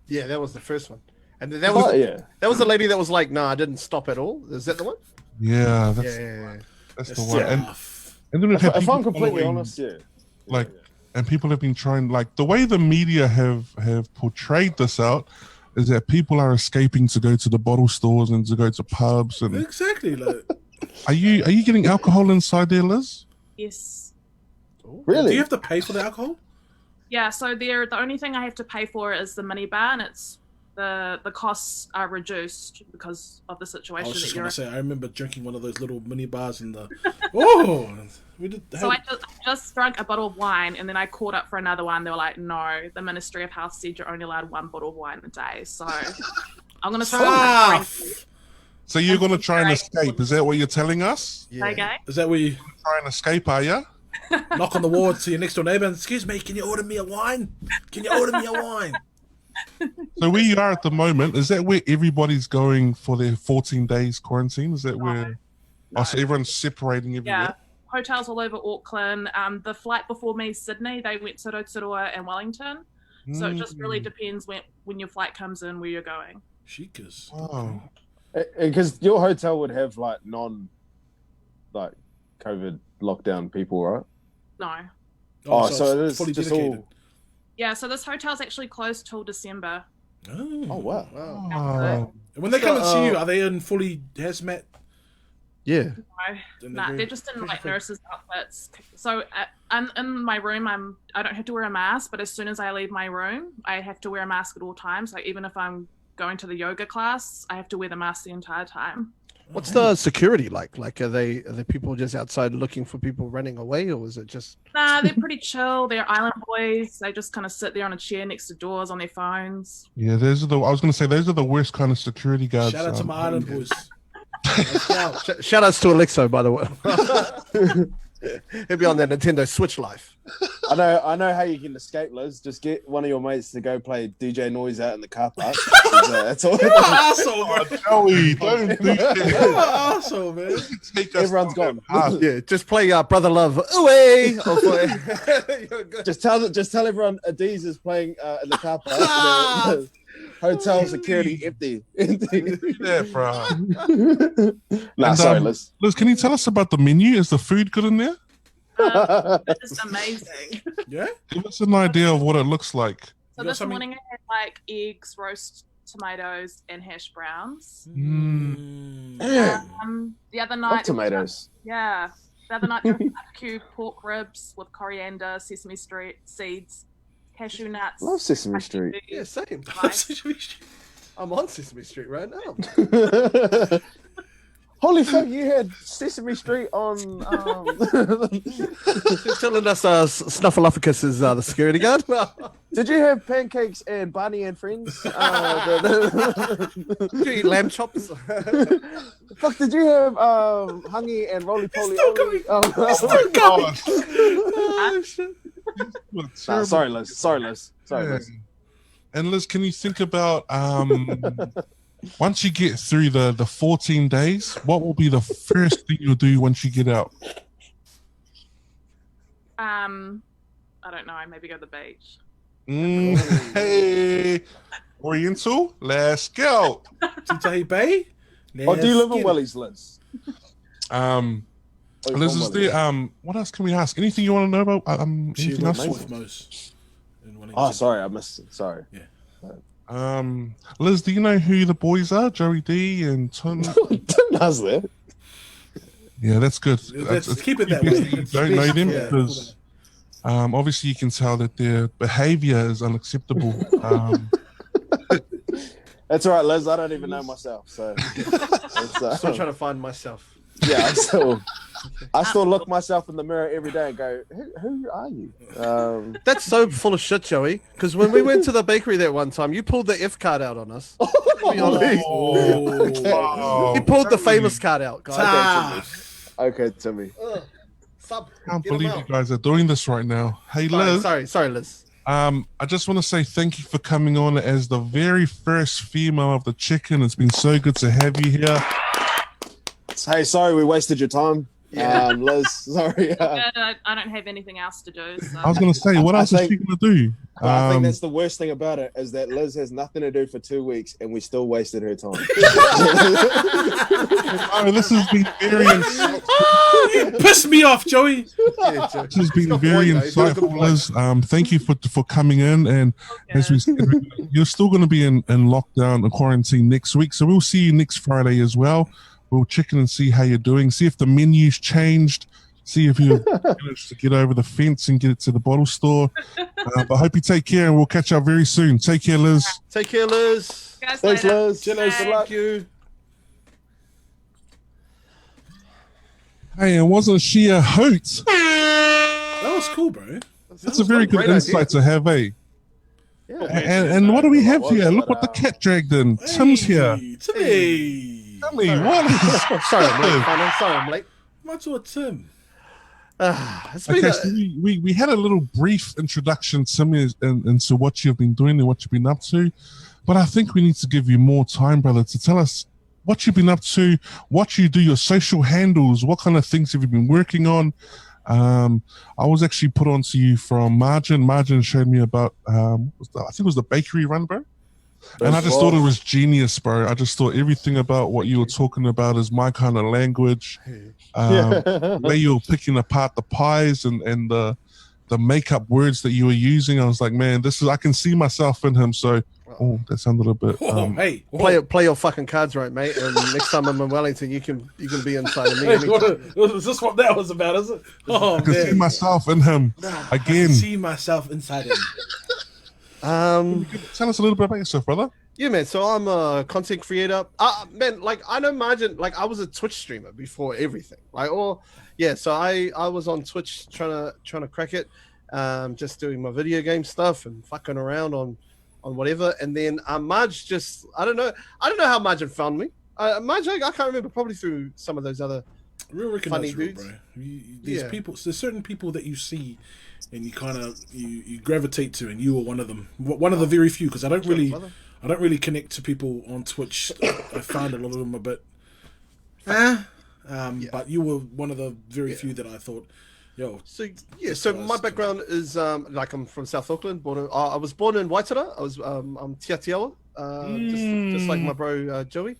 Yeah, that was the first one. And that was the lady that was like, "No, I didn't stop at all." Is that the one? Yeah, that's the one. And then if I'm completely honest, and people have been trying, the way the media have portrayed this out is that people are escaping to go to the bottle stores and to go to pubs and exactly. Are you getting alcohol inside there, Liz? yes. Really? Do you have to pay for the alcohol? Yeah. So the only thing I have to pay for is the minibar, and it's the costs are reduced because of the situation. I was just that going you're to in. say, I remember drinking one of those little mini bars in the. We did. So I just drank a bottle of wine, and then I called up for another one. They were like, "No, the Ministry of Health said you're only allowed 1 bottle of wine a day." So I'm going to start. So you're going to try and escape? Is that what you're telling us? Yeah. Okay. Is that where you Try and escape? Are you? knock on the wall to your next door neighbour and, "Excuse me, can you order me a wine? Can you order me a wine?" So where you are at the moment, is that where everybody's going for their 14 days quarantine? Is that where? Oh, so everyone's separating everywhere? Yeah. Hotels all over Auckland. The flight before me, Sydney, they went to Rotorua and Wellington. So it just really depends when your flight comes in where you're going. Cheekers. Oh. Because your hotel would have COVID lockdown people, right? No. Oh, so it it's is just all. Yeah, so this hotel's actually closed till December. Oh wow! Oh. And when they come and see you, are they in fully hazmat? Yeah. No, they're just in nurses' outfits. So in my room, I don't have to wear a mask, but as soon as I leave my room, I have to wear a mask at all times. Like even if I'm going to the yoga class, I have to wear the mask the entire time. What's the security like? Like, are they people just outside looking for people running away, or is it just? Nah, they're pretty chill. They're island boys. They just kind of sit there on a chair next to doors on their phones. Yeah, those are the. I was going to say those are the worst kind of security guards. Shout out to my island boys. Let's go. Shout outs to Alexo, by the way. He'll be on that Nintendo Switch life. I know how you can escape, Liz. Just get one of your mates to go play DJ Noise out in the car park. That's all. You're an asshole, bro. Joey, don't do You're that. an asshole, man. Take us Everyone's down gone. that path. Yeah, just play Brother Love away. Just tell everyone Adiz is playing in the car park. The hotel security empty. Yeah, bro. Nah, And, sorry, Liz. Liz, can you tell us about the menu? Is the food good in there? It's amazing. Yeah? Give us an idea of what it looks like. So You got this something- morning I had like eggs, roast tomatoes, and hash browns. Mm. The other Love night, tomatoes. yeah, the other night there was barbecue pork ribs with coriander, sesame street seeds, cashew nuts. Love Sesame Street. Yeah, same. Right. I'm on Sesame Street right now. Holy fuck! You had Sesame Street on. She's telling us Snuffleupagus is the security guard. Did you have pancakes and Barney and Friends? Did you eat lamb chops? Fuck! Did you have Hungy and Roly Poly? Oh, shit. Nah, sorry, Liz. Sorry, Liz. Sorry, Yeah. Liz. And Liz, can you think about once you get through the 14 days, what will be the first thing you'll do once you get out? I don't know. Maybe go to the beach. Hey, Oriental, let's go. Titahi Bay? Oh, do you live in Let's Wellies, Liz? Liz, is there, what else can we ask? Anything you want to know about? get it. She Anything was else? with most. in Wellington. Oh, sorry, I missed it. Sorry. Liz, do you know who the boys are? Joey D and Tom? Tim does that. Yeah, that's good. Let's It's keep it that best way. that you don't know them Yeah. because obviously you can tell that their behavior is unacceptable. That's all right, Liz. I don't even know myself, so it's, Still trying to find myself. yeah. I still look myself in the mirror every day and go, "Who are you?" That's so full of shit, Joey. Because when we went to the bakery that one time, you pulled the F card out on us. To be honest. Oh, You pulled the famous card out, guys. Tough. Okay, Timmy. Sub. I can't Get 'em believe out. you guys are doing this right now. Hey, Liz. Sorry, Liz. I just want to say thank you for coming on as the very first female of the chicken. It's been so good to have you here. Hey, sorry we wasted your time. Liz, sorry. I don't have anything else to do. So. I was going to say, what I else is think- she going to do? I think that's the worst thing about it is that Liz has nothing to do for 2 weeks and we still wasted her time. Oh, this has been very insightful. You pissed me off, Joey. Yeah, Joey. This has been Good very point, though. He's got a good insightful, point. Liz. Thank you for coming in. And as we said, you're still going to be in lockdown and quarantine next week. So we'll see you next Friday as well. We'll check in and see how you're doing. See if the menu's changed. See if you managed to get over the fence and get it to the bottle store. But I hope you take care and we'll catch up very soon. Take care, Liz. Take care, Liz. Guys, Thanks, later. Liz. Bye. Good luck. Thank you. Hey, and wasn't she a hoot? That was cool, bro. That's a very good great insight to have, eh? Yeah. And what do we have here? Look what the cat dragged in. Tim's here. Timmy. Timmy, what is Sorry, I'm late. Fine, I'm sorry, I'm late. What's with Tim? It's been Okay, a- so we had a little brief introduction, Timmy, into what you've been doing and what you've been up to. But I think we need to give you more time, brother, to tell us what you've been up to, what you do, your social handles, what kind of things have you been working on. I was actually put on to you from Margin. Margin showed me about, I think it was the bakery run, bro. And I just thought it was genius, bro. I just thought everything about what you were talking about is my kind of language. Where you were picking apart the pies and the makeup words that you were using. I was like, man, I can see myself in him. So, that sounded a bit. Hey, play your fucking cards right, mate. And next time I'm in Wellington, you can be inside of me. Hey, anytime. is this what that was about? Is it? Oh I can see man, myself in him I again. can see myself inside him. Tell us a little bit about yourself, brother. Yeah, man. So I'm a content creator. Man, like I know Margin. Like I was a Twitch streamer before everything. Like, or yeah. So I was on Twitch trying to crack it, just doing my video game stuff and fucking around on whatever. And then Marge just I don't know how Margin found me. Marge, I can't remember. Probably through some of those other Real funny recognize real, dudes. bro. There's Yeah. people. There's certain people that you see, and you kind of you gravitate to, and you are one of them. One of the very few, because I don't really connect to people on Twitch. I find a lot of them a bit. But you were one of the very few that I thought, yo. So yeah, this so guy's my background is like I'm from South Auckland. I was born in Waitara. I'm Tiatiawa, just like my bro Joey.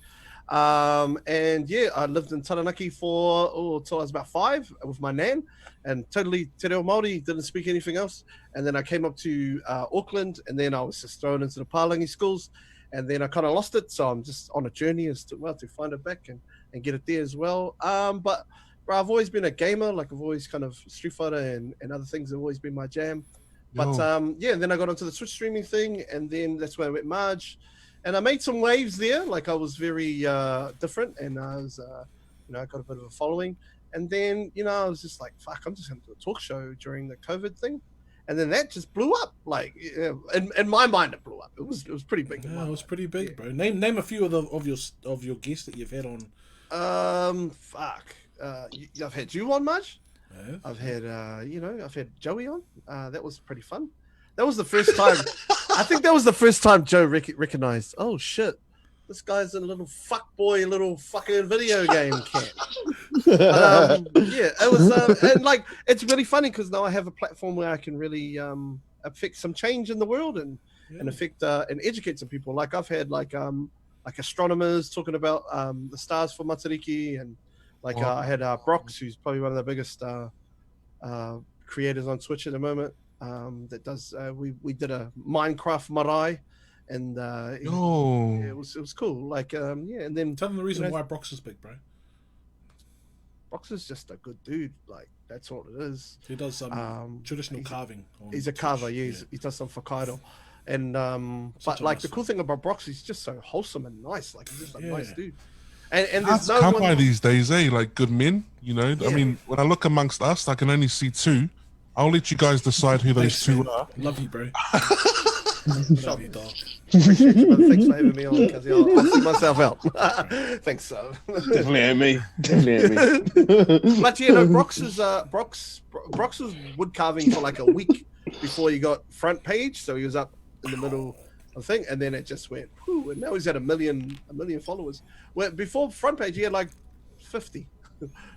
And yeah, I lived in Taranaki till I was about 5 with my nan, and totally te reo Māori, didn't speak anything else. And then I came up to Auckland, and then I was just thrown into the Palangi schools, and then I kind of lost it. So I'm just on a journey to find it back and get it there as well. But bro, I've always been a gamer. Like I've always kind of Street Fighter and other things have always been my jam. But yeah, and then I got onto the Twitch streaming thing, and then that's where I met Marge. And I made some waves there. Like I was very different, and I was, I got a bit of a following. And then, I was just like, fuck, I'm just going to do a talk show during the COVID thing. And then that just blew up. Like, in my mind, it blew up. It was pretty big. Yeah, it was pretty big, bro. Name a few of your guests that you've had on. I've had you on, Marge. Yeah. I've had, I've had Joey on. That was pretty fun. That was the first time. I think that was the first time Joe recognized. Oh shit, this guy's a little fuckboy, little fucking video game cat. Yeah, it was, and like it's really funny because now I have a platform where I can really affect some change in the world and affect and educate some people. Like I've had like astronomers talking about the stars for Matariki, and like I had Brox, who's probably one of the biggest creators on Twitch at the moment. That does we did a Minecraft marae, and it was cool. Like and then tell them the reason why Brox is big, bro. Brox is just a good dude. Like that's all it is. He does some traditional carving. He's a carver. Yeah, he does some whokkaido. And but like the cool thing about Brox, he's just so wholesome and nice. Like he's just a nice dude. And there's no come one by these days, like good men. I mean, when I look amongst us, I can only see 2. I'll let you guys decide who those 2 are. Love you, bro. Love you, dog. Thanks for having me on, because I'll see myself out. Thanks, so. Definitely ain't me. But yeah, no, Brox was wood carving for like a week before he got front page, so he was up in the middle of the thing, and then it just went, whoo, and now he's at a million followers. Where before front page he had like 50,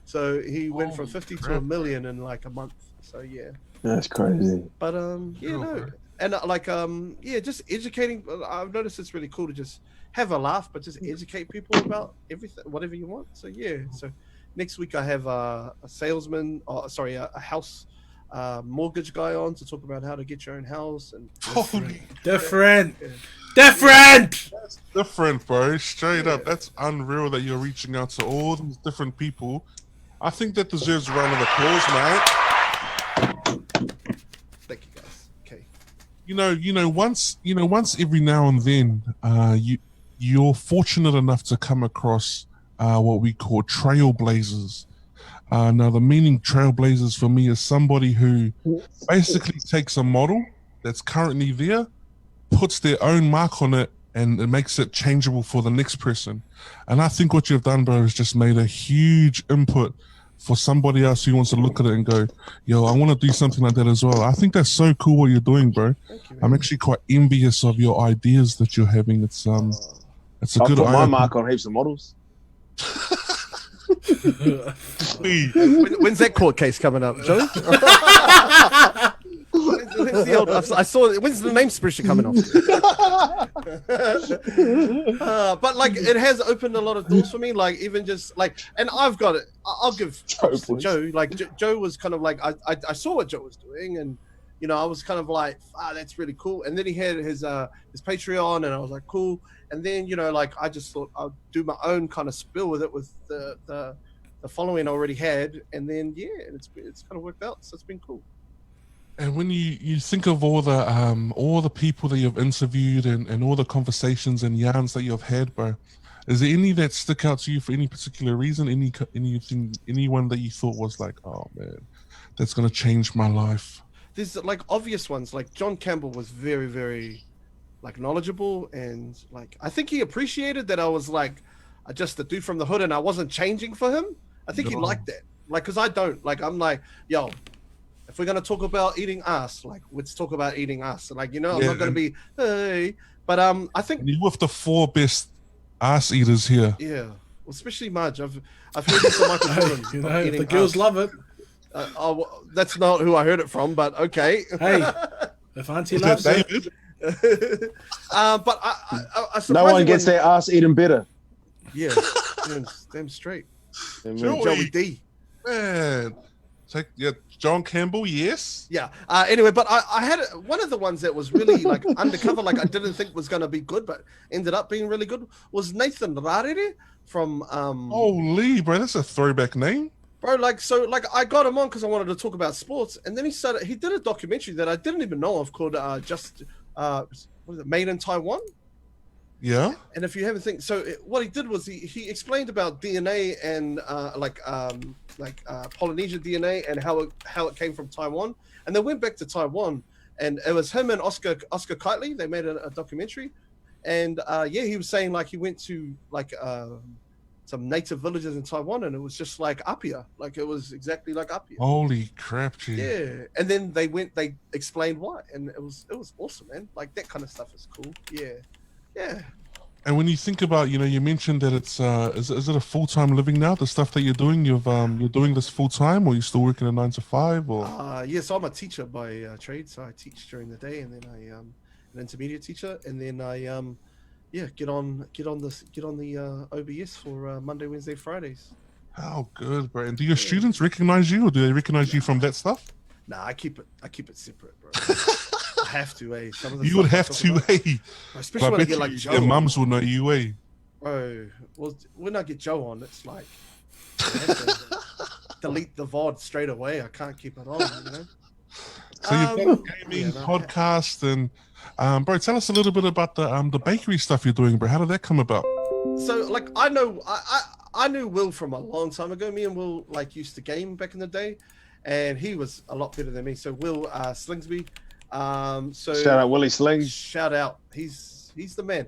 so he went from 50 to a million in like a month. So yeah, that's crazy. But and just educating. I've noticed it's really cool to just have a laugh, but just educate people about everything, whatever you want. So yeah, so next week I have a salesman, a house mortgage guy on to talk about how to get your own house and different. That's different, bro. Straight up, that's unreal that you're reaching out to all these different people. I think that deserves a round of applause, mate. Thank you, guys. Okay. Once every now and then, you're fortunate enough to come across what we call trailblazers. Now, the meaning trailblazers for me is somebody who basically takes a model that's currently there, puts their own mark on it, and it makes it changeable for the next person. And I think what you've done, bro, is just made a huge input for somebody else who wants to look at it and go, yo, I want to do something like that as well. I think that's so cool what you're doing, bro. I'm actually quite envious of your ideas that you're having. It's a good put my mark on heaps of models. When's that court case coming up, Joey? When's the name spreadsheet coming off? But like it has opened a lot of doors for me. Like even just like, and I've got it. I'll give props to Joe. Like Joe was kind of like I saw what Joe was doing, and I was kind of like, that's really cool. And then he had his Patreon, and I was like, cool. And then like I just thought I'll do my own kind of spill with it with the following I already had, and then it's kind of worked out. So it's been cool. And when you think of all the people that you've interviewed and all the conversations and yarns that you've had, bro, is there any that stick out to you for any particular reason? Anyone that you thought was like, oh man, that's gonna change my life? There's like obvious ones. Like John Campbell was very, very like knowledgeable, and like I think he appreciated that I was like just a dude from the hood and I wasn't changing for him. I think he No. liked that. Like, cause I don't like. I'm like, yo, if we're gonna talk about eating ass, like let's talk about eating ass. Like, you know, I'm Yeah, not gonna be hey, but I think And you're with the 4 best ass eaters here. yeah, well, especially Marge. I've heard this from Michael Jordan. You of know, eating the girls ass. love it. Well, that's not who I heard it from, but okay. Hey, if Auntie Was loves that it, David? But I No surprisingly one gets their ass eaten better. Yeah, damn straight. Joey. Joey D. Man, yeah, John Campbell, yes. Yeah. Anyway, but I had one of the ones that was really like undercover, like I didn't think was gonna be good, but ended up being really good. Was Nathan Rarere from Holy, bro, that's a throwback name. bro. Like I got him on because I wanted to talk about sports, and then he did a documentary that I didn't even know of called what is it, Made in Taiwan. Yeah. And if you haven't think, so what he did was he explained about DNA and Polynesian DNA and how it came from Taiwan, and they went back to Taiwan, and it was him and Oscar Kitely. They made a documentary, and he was saying like he went to like some native villages in Taiwan, and it was just like Apia, like it was exactly like Apia. Holy crap, gee. Yeah, and then they explained why, and it was awesome, man. Like that kind of stuff is cool. Yeah. And when you think about, you mentioned that it's is it a full-time living now? The stuff that you're doing, you're doing this full-time, or you're still working a 9 to 5, or? So I'm a teacher by trade, so I teach during the day, and then I an intermediate teacher, and then I get on the OBS for Monday, Wednesday, Fridays. How good, bro! And do your students recognize you, or do they recognize you from that stuff? Nah, I keep it separate, bro. I have to, eh? Some of the You would stuff have I to, talk about, hey. especially But when I I bet get like you, Joe. your on. mums will know you, eh? Bro, well, when I get Joe on, it's like I have to delete the VOD straight away. I can't keep it on, you know. So you've got a gaming podcast, and bro, tell us a little bit about the bakery stuff you're doing, bro. How did that come about? So like I knew Will from a long time ago. Me and Will like used to game back in the day, and he was a lot better than me. So Will Slingsby, so Shout out Willie Slings. shout out, he's the man.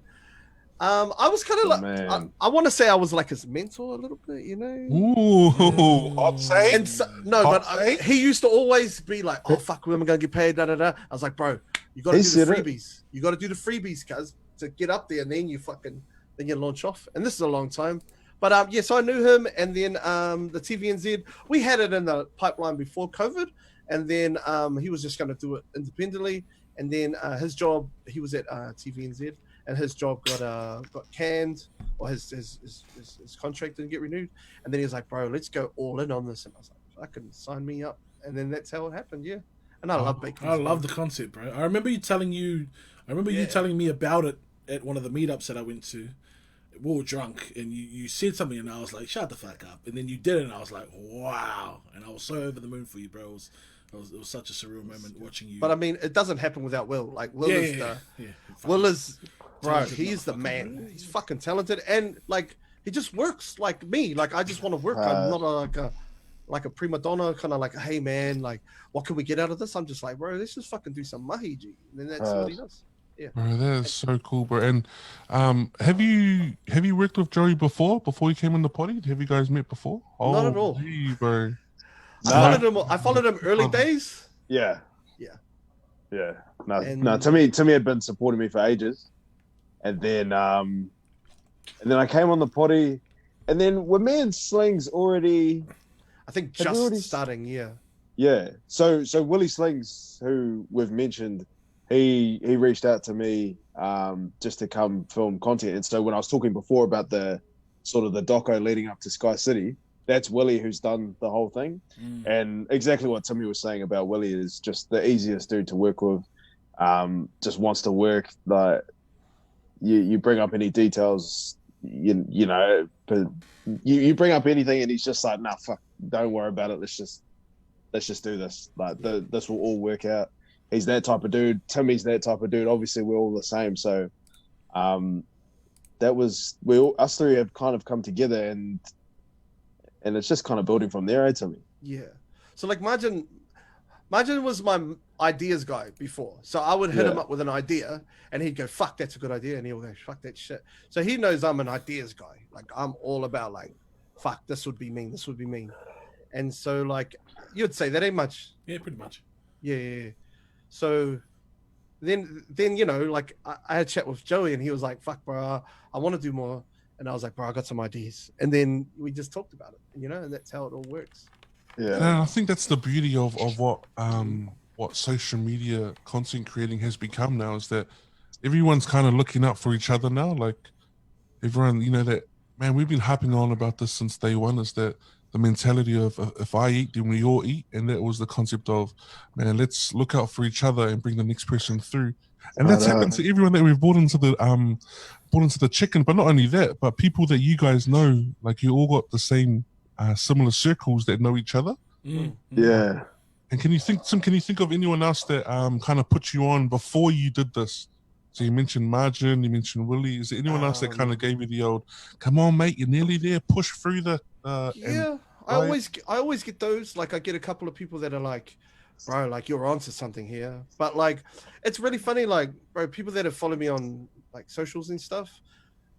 I was kind of like Man. I want to say I was like his mentor a little bit, you know. Ooh, hot take. And so, no, Hot but take. he used to always be like, "Oh fuck, when am I gonna get paid?" Da da da. I was like, "Bro, you got to He do the said it. freebies. You got to do the freebies, cuz to get up there, and then you launch off." And this is a long time, but so I knew him, and then the TVNZ, we had it in the pipeline before COVID, and then he was just gonna do it independently, and then his job, he was at TVNZ. And his job got canned, or his contract didn't get renewed. And then he was like, "Bro, let's go all in on this." And I was like, "Fucking sign me up." And then that's how it happened. Yeah. And I love bakeries. I love the concept, bro. I remember you telling me about it at one of the meetups that I went to. We were drunk, and you said something, and I was like, "Shut the fuck up!" And then you did it, and I was like, "Wow!" And I was so over the moon for you, bro. It was such a surreal moment watching you. But I mean, it doesn't happen without Will. Like Will Will is, bro. Talented He's the motherfucker, man. bro. He's fucking talented, and like he just works like me. Like I just want to work. I'm not like a prima donna kind of like, "Hey man, like what can we get out of this?" I'm just like, "Bro, let's just fucking do some mahi, G." And then that's what he does. Yeah. Bro, that is so cool, bro. And have you worked with Joey before you came in the potty? Have you guys met before? Not at all. Gee, bro. I followed him early days. Yeah. Yeah. Yeah. And- No, Timmy had been supporting me for ages. And then I came on the potty, and then were me and Slings already. I think Have we just already- starting. Yeah. Yeah. So Willie Slings, who we've mentioned, he reached out to me just to come film content. And so when I was talking before about the sort of the doco leading up to Sky City, that's Willie who's done the whole thing. And exactly what Timmy was saying about Willie is just the easiest dude to work with. Just wants to work. Like you bring up any details, you know, but you bring up anything and he's just like, "Nah, fuck, don't worry about it. Let's just let's just do this. Like this will all work out. He's that type of dude. Timmy's that type of dude. Obviously, we're all the same. So, us three have kind of come together, and it's just kind of building from there, eh, Timmy? Yeah. So like, Margin was my ideas guy before. So I would hit him up with an idea, and he'd go, "Fuck, that's a good idea," and he'll go, "Fuck that shit." So he knows I'm an ideas guy. Like I'm all about like, "Fuck, this would be mean. This would be mean," and so like you'd say that ain't much. Yeah, pretty much. Yeah. So then you know, like I had a chat with Joey, and he was like, "Fuck, bro, I want to do more," and I was like, "Bro, I got some ideas," and then we just talked about it, you know, and that's how it all works. Yeah. And I think that's the beauty of what social media content creating has become now, is that everyone's kind of looking out for each other now. Like everyone, you know, that man, we've been harping on about this since day one, is that the mentality of if I eat, then we all eat. And that was the concept of, man, let's look out for each other and bring the next person through. And that's happened to everyone that we've brought into the chicken. But not only that, but people that you guys know, like you all got the same similar circles that know each other. Yeah. And can you think of anyone else that kind of put you on before you did this? So you mentioned Margin, you mentioned Willie. Is there anyone else that kind of gave you the old, "Come on, mate, you're nearly there, push through the"? Yeah, I always get those. Like I get a couple of people that are like, "Bro, like you're onto something here." But like, it's really funny. Like, bro, people that have followed me on like socials and stuff,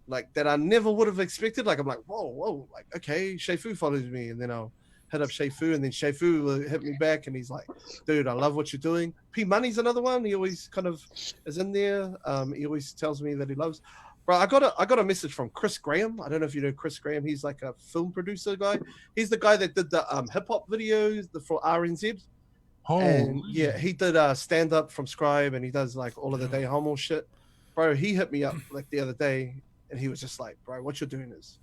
like that I never would have expected. Like I'm like, whoa, like okay, Sheifu follows me, and then I'll hit up Sheifu, and then Sheifu will hit me back, and he's like, "Dude, I love what you're doing." P Money's another one. He always kind of is in there. He always tells me that he loves. Bro, I got a message from Chris Graham. I don't know if you know Chris Graham. He's like a film producer guy. He's the guy that did the hip hop videos for RNZ. Oh, And yeah, he did stand up from Scribe, and he does like all of the day homo shit. Bro, he hit me up like the other day, and he was just like, "Bro, what you're doing is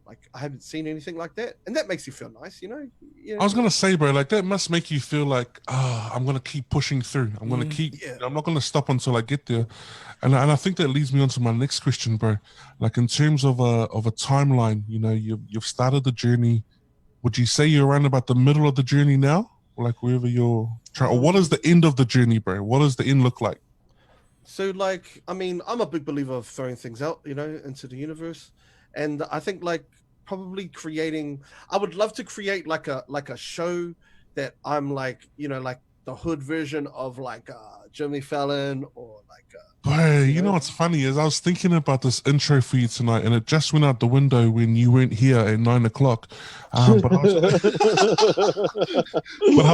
like I haven't seen anything like that," and that makes you feel nice, you know. I was gonna say, bro, like that must make you feel like, I'm gonna keep pushing through. I'm gonna keep. Yeah. I'm not gonna stop until I get there. And I think that leads me on to my next question, bro. Like in terms of a timeline, you know, you've started the journey. Would you say you're around about the middle of the journey now, like wherever you're trying? Or what is the end of the journey, bro? What does the end look like? So like, I mean, I'm a big believer of throwing things out, you know, into the universe, and I think like probably I would love to create like a show that I'm like, you know, like the hood version of like Jimmy Fallon or like Bro, you know what's funny is I was thinking about this intro for you tonight, and it just went out the window when you weren't here at 9 o'clock. But I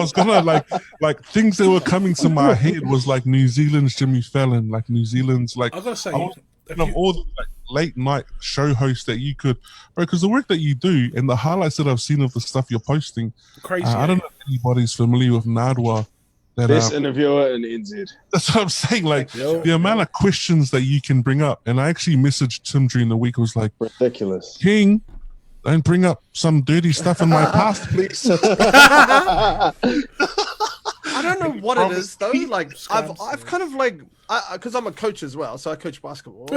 was gonna like things that were coming to my head was like New Zealand's Jimmy Fallon, like New Zealand's like I gotta say, of all the like, late night show hosts that you could, bro, because the work that you do and the highlights that I've seen of the stuff you're posting, crazy. I don't know if anybody's familiar with Nadwa. Best interviewer in NZ. That's what I'm saying. Like the amount of questions that you can bring up, and I actually messaged Tim during the week. I was like, ridiculous. King, don't bring up some dirty stuff in my past, please. I don't know what it is though. Like I've kind of like because I'm a coach as well, so I coach basketball,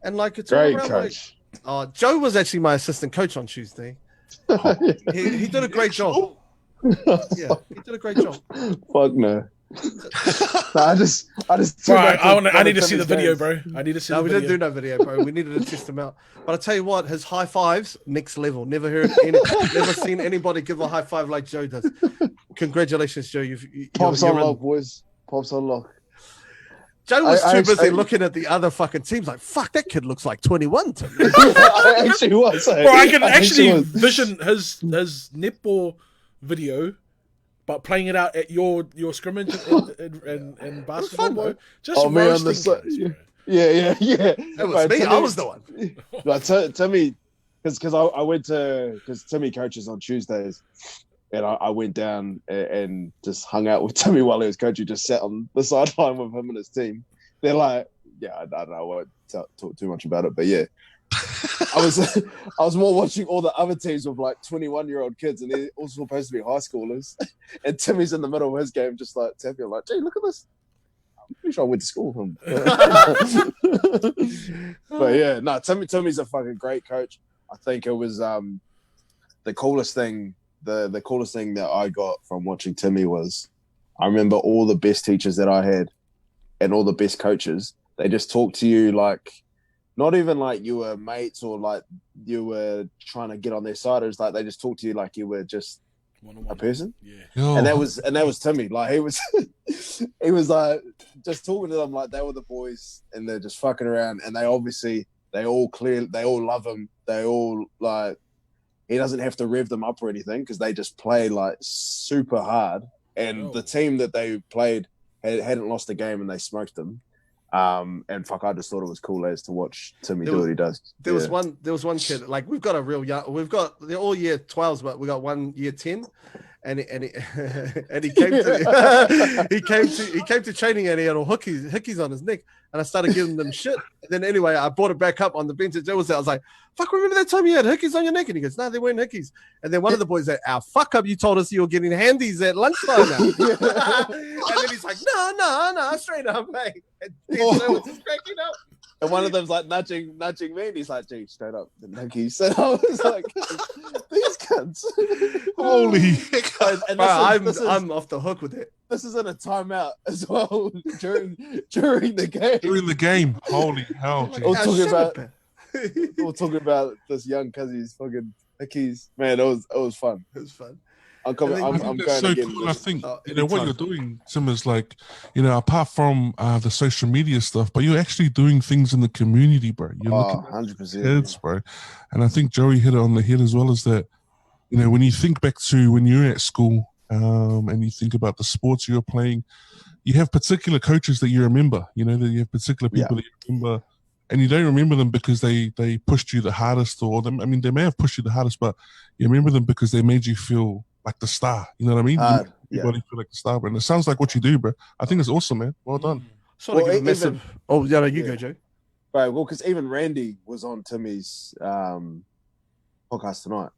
and like it's great all around, coach. Like, Joe was actually my assistant coach on Tuesday. He did a great job. Yeah, he did a great job. Fuck no. I just. Right, I need to see the video, bro. I need to see. No, the we video. didn't do no video, bro. We needed to test him out. But I tell you what, his high fives, next level. Never seen anybody give a high five like Joe does. Congratulations, Joe. Pops on lock, boys. Pops on lock. Joe was too busy looking at the other fucking teams like, fuck, that kid looks like 21 to me. I actually was. Bro, I can actually vision his netball video, but playing it out at your scrimmage and basketball, bro. Just me on the side. Yeah. It was me. I was the one. Like, Timmy, because I went to, because Timmy coaches on Tuesdays, and I went down and just hung out with Timmy while he was coaching, just sat on the sideline with him and his team. They're like, yeah, I don't know, I won't talk too much about it, but yeah. I was more watching all the other teams with like 21-year-old kids, and they're also supposed to be high schoolers. And Timmy's in the middle of his game, just like tapping, like, "Gee, look at this! I'm pretty sure I went to school with him." But yeah, no, Timmy's a fucking great coach. I think it was the coolest thing the coolest thing that I got from watching Timmy was I remember all the best teachers that I had and all the best coaches. They just talked to you like, not even like you were mates or like you were trying to get on their side. It was like they just talked to you like you were just a person. Yeah. And that was Timmy. Like he was like just talking to them like they were the boys and they're just fucking around. And they all love him. They all like, he doesn't have to rev them up or anything because they just play like super hard. And the team that they played hadn't lost a game and they smoked them. And fuck, I just thought it was cool as to watch Timmy do what he does. There was one kid, like we've got a real young, they're all year 12s, but we got one year 10, and he came to he came to training and he had all hickeys on his neck, and I started giving them shit. And then anyway, I brought it back up on the bench. I was like, fuck, remember that time you had hickeys on your neck? And he goes, no, they weren't hickeys. And then one of the boys said, our fuck up, you told us you were getting handies at lunchtime now. And then he's like, no, straight up, mate. And I was just cracking up. And one of them's like nudging me, and he's like, "Gee, straight up, the Nuggies." So I was like, "These cunts!" Holy heck! And I'm off the hook with it. This is in a timeout as well during the game. During the game, holy hell! We're talking about this young cuzzy's fucking hickeys. Man, it was fun. It was fun. I think that's so cool. I think what you're doing, Tim, is like, apart from the social media stuff, but you're actually doing things in the community, bro. You're looking at 100%, kids, bro. And I think Joey hit it on the head as well. Is that when you think back to when you're at school, and you think about the sports you're playing, you have particular coaches that you remember. That you have particular people that you remember. And you don't remember them because they pushed you the hardest, they may have pushed you the hardest, but you remember them because they made you feel like the star. You know what I mean? Everybody feel like the star, bro. And it sounds like what you do, bro. I think it's awesome, man. Well done. You go, Joe. Right, well, because even Randy was on Timmy's podcast tonight.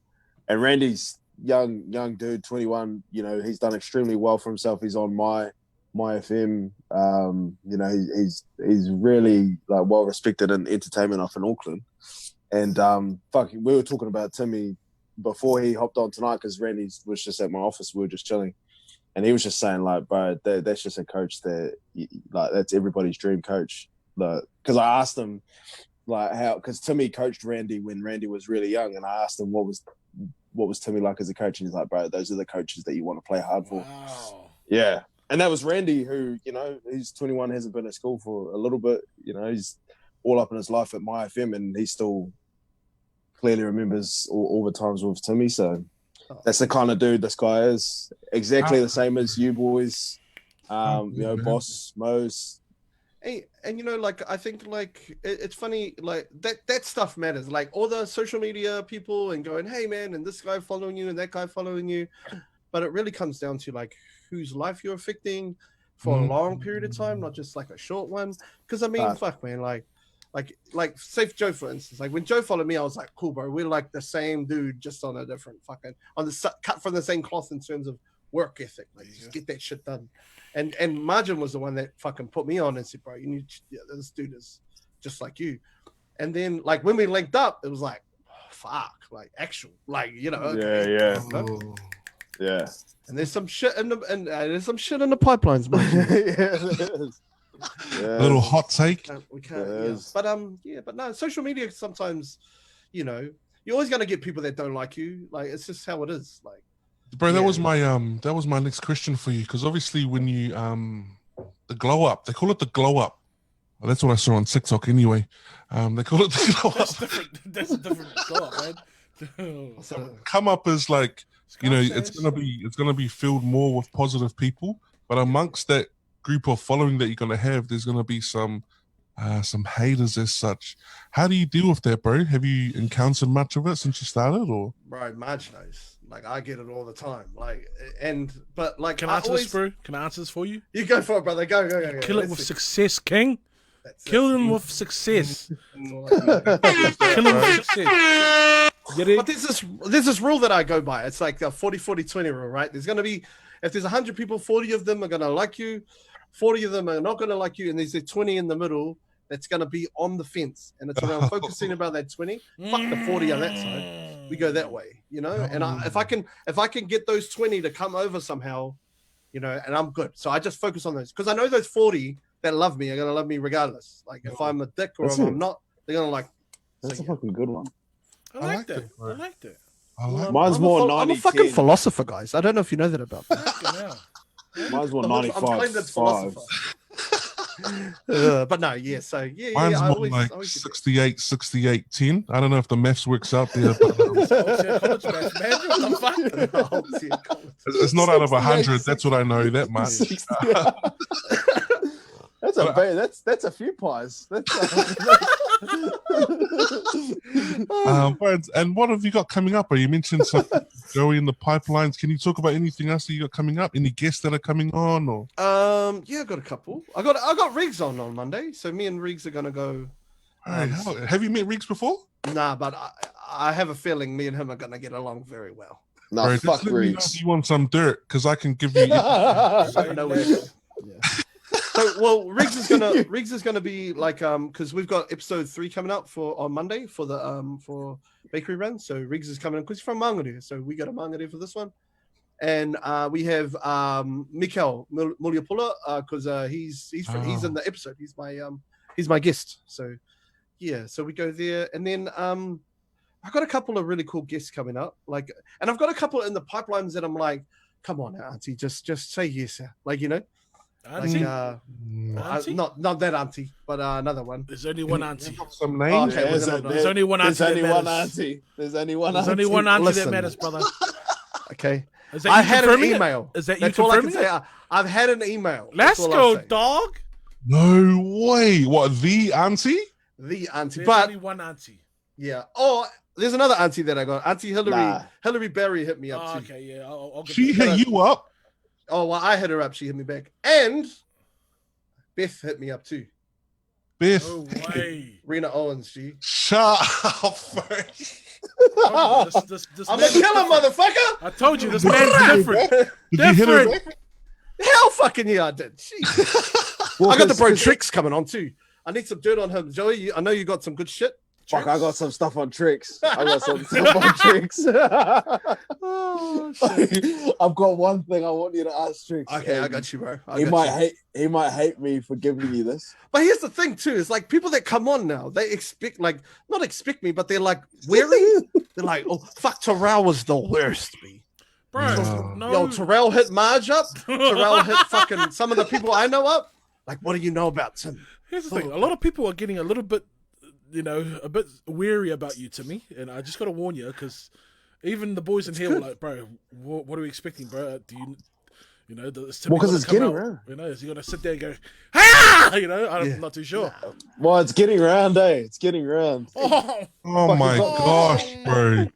And Randy's young dude, 21, he's done extremely well for himself. He's on my FM. He's really like well respected in entertainment off in Auckland. And we were talking about Timmy before he hopped on tonight because Randy was just at my office. We were just chilling, and he was just saying like, bro, that's just a coach that like that's everybody's dream coach. Because I asked him like how, because Timmy coached Randy when Randy was really young, and I asked him what was Timmy like as a coach, and he's like, bro, those are the coaches that you want to play hard for. Wow. Yeah. And that was Randy, who, he's 21, hasn't been at school for a little bit. He's all up in his life at my FM, and he still clearly remembers all the times with Timmy. So that's the kind of dude this guy is. Exactly the same as you boys, Boss, Mose. Hey, and I think it's funny, like that stuff matters. Like all the social media people and going, hey man, and this guy following you and that guy following you. But it really comes down to like whose life you're affecting for a long period of time, not just like a short one. Because fuck, man, like say Joe, for instance, like when Joe followed me, I was like, cool, bro, we're like the same dude, just on a different cut from the same cloth in terms of work ethic. Like just get that shit done. And Margin was the one that fucking put me on and said, bro, this dude is just like you. And then like when we linked up, it was like, fuck, like actual, like Yeah. And there's some shit in the pipelines, man. A little hot take. We can't. But no, social media sometimes, you're always gonna get people that don't like you. Like it's just how it is. Like, bro, that was my next question for you, because obviously when you the glow up, they call it the glow up. Well, that's what I saw on TikTok anyway. They call it the glow up. That's a different glow up, man. Come up is like, it's gonna be filled more with positive people, but amongst that group of following that you're gonna have, there's gonna be some haters as such. How do you deal with that, bro? Have you encountered much of it since you started, or? Bro, Marge knows. Like I get it all the time. Like, but can I answer this, bro? Can I answer this for you? You go for it, brother. Go. Kill it with success, King. Kill them with success. Kill them with success. But there's this rule that I go by. It's like the 40-40-20 rule, right? There's gonna be, if there's 100 people, 40 of them are gonna like you, 40 of them are not gonna like you, and there's a 20 in the middle that's gonna be on the fence. And it's around focusing about that 20. Fuck the 40 on that side. we go that way, you know. And if I can get those 20 to come over somehow, you know, and I'm good. So I just focus on those because I know those 40 that love me are gonna love me regardless. Like if I'm a dick or if I'm not, they're gonna like. That's a fucking good one. I like that. I like that. Mine's more 90. I'm a fucking philosopher, guys. I don't know if you know that about me. Mine's more I'm 95. kind of philosopher. But no, yeah. So yeah, Mine's I more always, like I always 68, 68, 10. I don't know if the maths works out there. But, College math, man. What the fuck? it's not out of 100. That's what I know. That much. That's a few pies. And what have you got coming up? You mentioned something, Joey, in the pipelines. Can you talk about anything else that you got coming up? Any guests that are coming on? Or yeah, I got a couple. I got Riggs on Monday, so me and Riggs are gonna go. Have you met Riggs before? Nah, but I have a feeling me and him are gonna get along very well. No, Bro, fuck just let me know Riggs. if you want some dirt, because I can give you. I know where So, well, Riggs is gonna be like because we've got episode 3 coming up on Monday for the for Bakery Run. So Riggs is coming in because he's from Mangere, so we got a Mangere for this one, and we have Mikael Muliapula because he's in the episode. He's my guest. So yeah, so we go there, and then I've got a couple of really cool guests coming up, like, and I've got a couple in the pipelines that I'm like, come on, Auntie, just say yes, like, you know. Auntie? Like, not that auntie, but another one. There's only one auntie. Some names. Okay, there's only one auntie. There's only one auntie. There's only one auntie Listen. that matters, brother. Okay. Is that I you had an confirming it? email. Is that you That's all I can confirming say. it? I've had an email. Let's That's all I'll go, say. dog. No way. What, the auntie? The auntie, There's but only one auntie. yeah. Oh, there's another auntie that I got. Auntie Hillary. Nah. Hillary Berry hit me up Oh, too. okay, yeah. I'll get She that. hit you up. Oh, well, I hit her up. She hit me back, and Beth hit me up too. Beth. No way. Rena Owens. She. Shut up. This I'm a man's killer, different. motherfucker. I told you, this man's different. Did you hit her back? Hell, fucking yeah, I did. Jeez. I got the bro Tricks coming on too. I need some dirt on him, Joey. I know you got some good shit. Fuck, I got some stuff on Tricks. I got some stuff on Tricks. Oh, shit. I've got one thing I want you to ask Tricks. Okay, I got you, bro. He might hate me for giving you this. But here's the thing too: it's like people that come on now, they expect not expect me, but they're like wary. They're like, oh fuck, Terrell was the worst, B. Bro, no. Yo, Terrell hit Marge up. Terrell hit fucking some of the people I know up. Like, what do you know about Tim? Here's the thing. A lot of people are getting a little bit, a bit weary about you, Timmy. And I just got to warn you, because even the boys in here were like, bro, what are we expecting, bro? Do you, is Timmy because gonna it's come getting out? around. Is he going to sit there and go, ha! I'm not too sure. Well, it's getting around, eh? It's getting around. Oh, Oh my gosh, bro.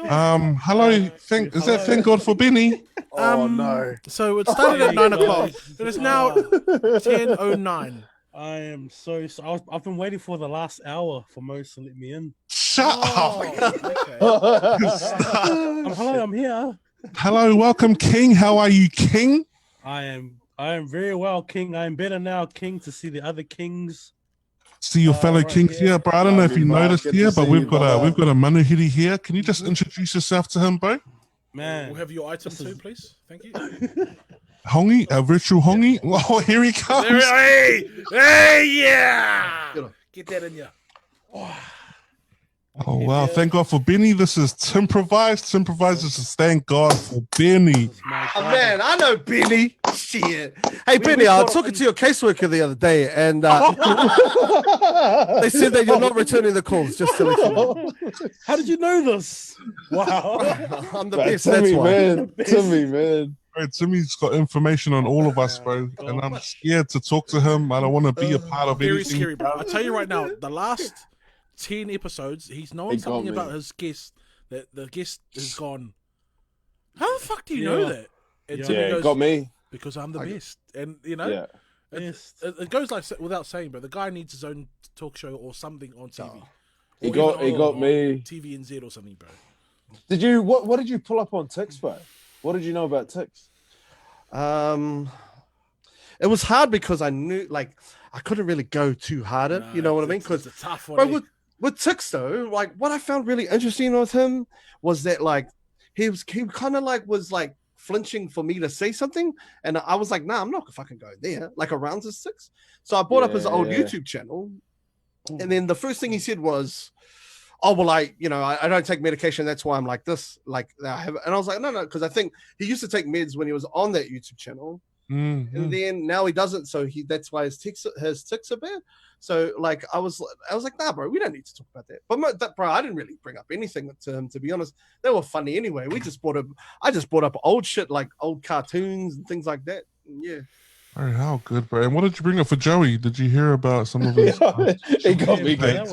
Hello. Thank God for Benny. Oh, no. So it started at 9 o'clock. It is now 10:09. I am so sorry. I've been waiting for the last hour for Mose to let me in. Shut up. Okay. Hello, I'm here. Hello, welcome, King. How are you, King? I am very well, King. I am better now, King, to see the other kings. See your fellow right, kings yeah. here, bro. I don't know if you noticed Good to here, but see we've you, got brother. a Manuhiri here. Can you just introduce yourself to him, bro? Man, We'll have your item too, please. Thank you. Hongi, a virtual Hongi. Oh, here he comes. Hey, yeah! Get that in you. Oh, wow. Thank God for Benny. This is Timprovise. Timprovise is thank God for Benny. Oh, man, I know Benny. Shit. Hey, Benny, I was talking to your caseworker the other day, and they said that you're not returning the calls, just to let you know. how did you know this? Wow. I'm the But best, that's Timmy, why. man. Timmy, man. Bro, Timmy's got information on all of us, bro. And I'm scared to talk to him. I don't want to be a part of Very anything. scary, bro. I tell you right now, the last 10 episodes, he's known He got something me. about his guest that the guest has gone, how the fuck do you know that? And Timmy Yeah, goes, got me. because I'm the best. And, Yeah. it goes like without saying, but the guy needs his own talk show or something on TV. He Or got even on me. TVNZ or something, bro. Did you what did you pull up on Tix, bro? What did you know about Tix? It was hard because I knew, I couldn't really go too hard at, you know what I mean? Because It's a tough one. with Tix though, like what I found really interesting with him was that like he kind of like was like flinching for me to say something, and I was like, nah, I'm not gonna fucking go there, like around his Tix. So I brought up his old YouTube channel, and then the first thing he said was, oh well, I don't take medication, that's why I'm like this, like I have. And I was like, no, because I think he used to take meds when he was on that YouTube channel, and then now he doesn't, so that's why his tics are bad. So like I was like, nah, bro, we don't need to talk about that. Bro, I didn't really bring up anything to him, to be honest. They were funny anyway. I just brought up old shit, like old cartoons and things like that. And yeah. All right, how good, bro. And what did you bring up for Joey? Did you hear about some of his? He got me good.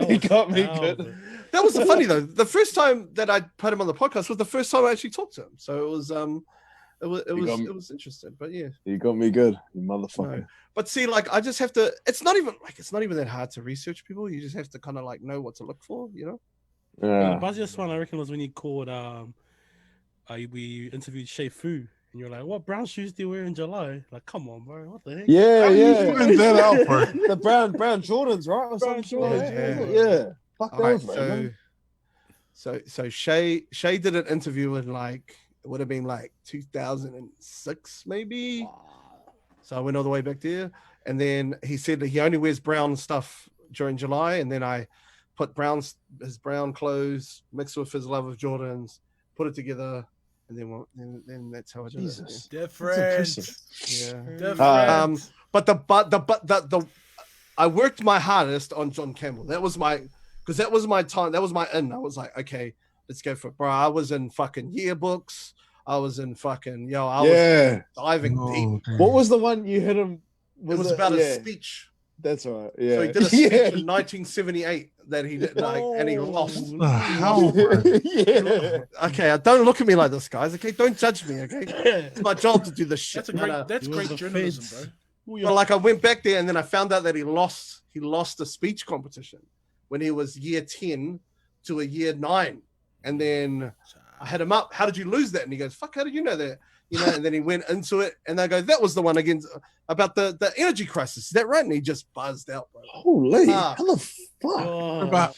He got me good. That was funny though. The first time that I put him on the podcast was the first time I actually talked to him. So it was interesting. But yeah, you got me good, you motherfucker. No. But see, like I just have to. It's not even that hard to research people. You just have to kind of like know what to look for, you know. Yeah. The buzziest one I reckon was when you called. We interviewed Shay Fu. And you're like, what brown shoes do you wear in July? Like, come on, bro. What the heck? Yeah. That out, bro. The brown Jordans, right? Or brown Jordans. Yeah. Fuck those, man. So Shay did an interview in like, it would have been like 2006, maybe. Wow. So I went all the way back there. And then he said that he only wears brown stuff during July. And then I put his brown clothes mixed with his love of Jordans, put it together. And then that's how it is. Different. Yeah. Different. But I worked my hardest on John Campbell. That was my time. That was my in. I was like, okay, let's go for it, bro. I was in fucking yearbooks. I was in fucking was diving deep. What was the one you hit him? It was about a speech. That's right. Yeah. So he did a speech in 1978 that he did, and he lost. How? Okay, don't look at me like this, guys. Okay, don't judge me. Okay, it's my job to do this shit. That's great journalism, bro. But like I went back there, and then I found out that he lost a speech competition when he was year 10 to a year 9, and then I had him up. How did you lose that? And he goes, "Fuck, how did you know that?" You know, and then he went into it, and I go, "That was the one against about the energy crisis." Is that right? And he just buzzed out, bro. Holy, how the fuck?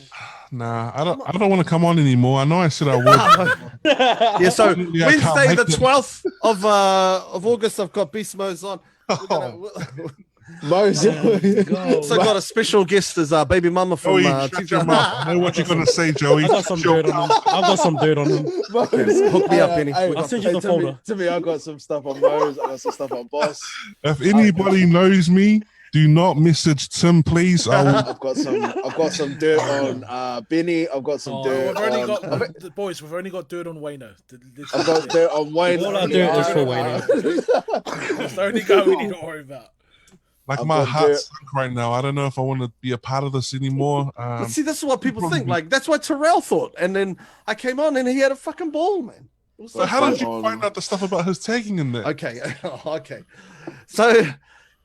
Nah, I don't want to come on anymore. I know I said I would. Yeah, so Wednesday, the 12th of August, I've got Beast Mo's on. Mo's also got a special guest as baby mama from. Shut your mouth. I know what you're gonna say, Joey. I've got some dirt on him. Hook me up, Penny. I'll send you the folder. To me, I got some stuff on Mo's. I got some stuff on Boss. If anybody knows me, do not message Tim, please. I've got some dirt on Benny. I've got some dirt. We've only got dirt on Wayno. I've got dirt on Wayno. All our dirt is for Wayno. That's the only guy we need to worry about. Like my heart's sunk right now. I don't know if I want to be a part of this anymore. But see, this is what people think. Like that's what Terrell thought. And then I came on and he had a fucking ball, man. So how did you find out the stuff about his tagging in there? Okay. So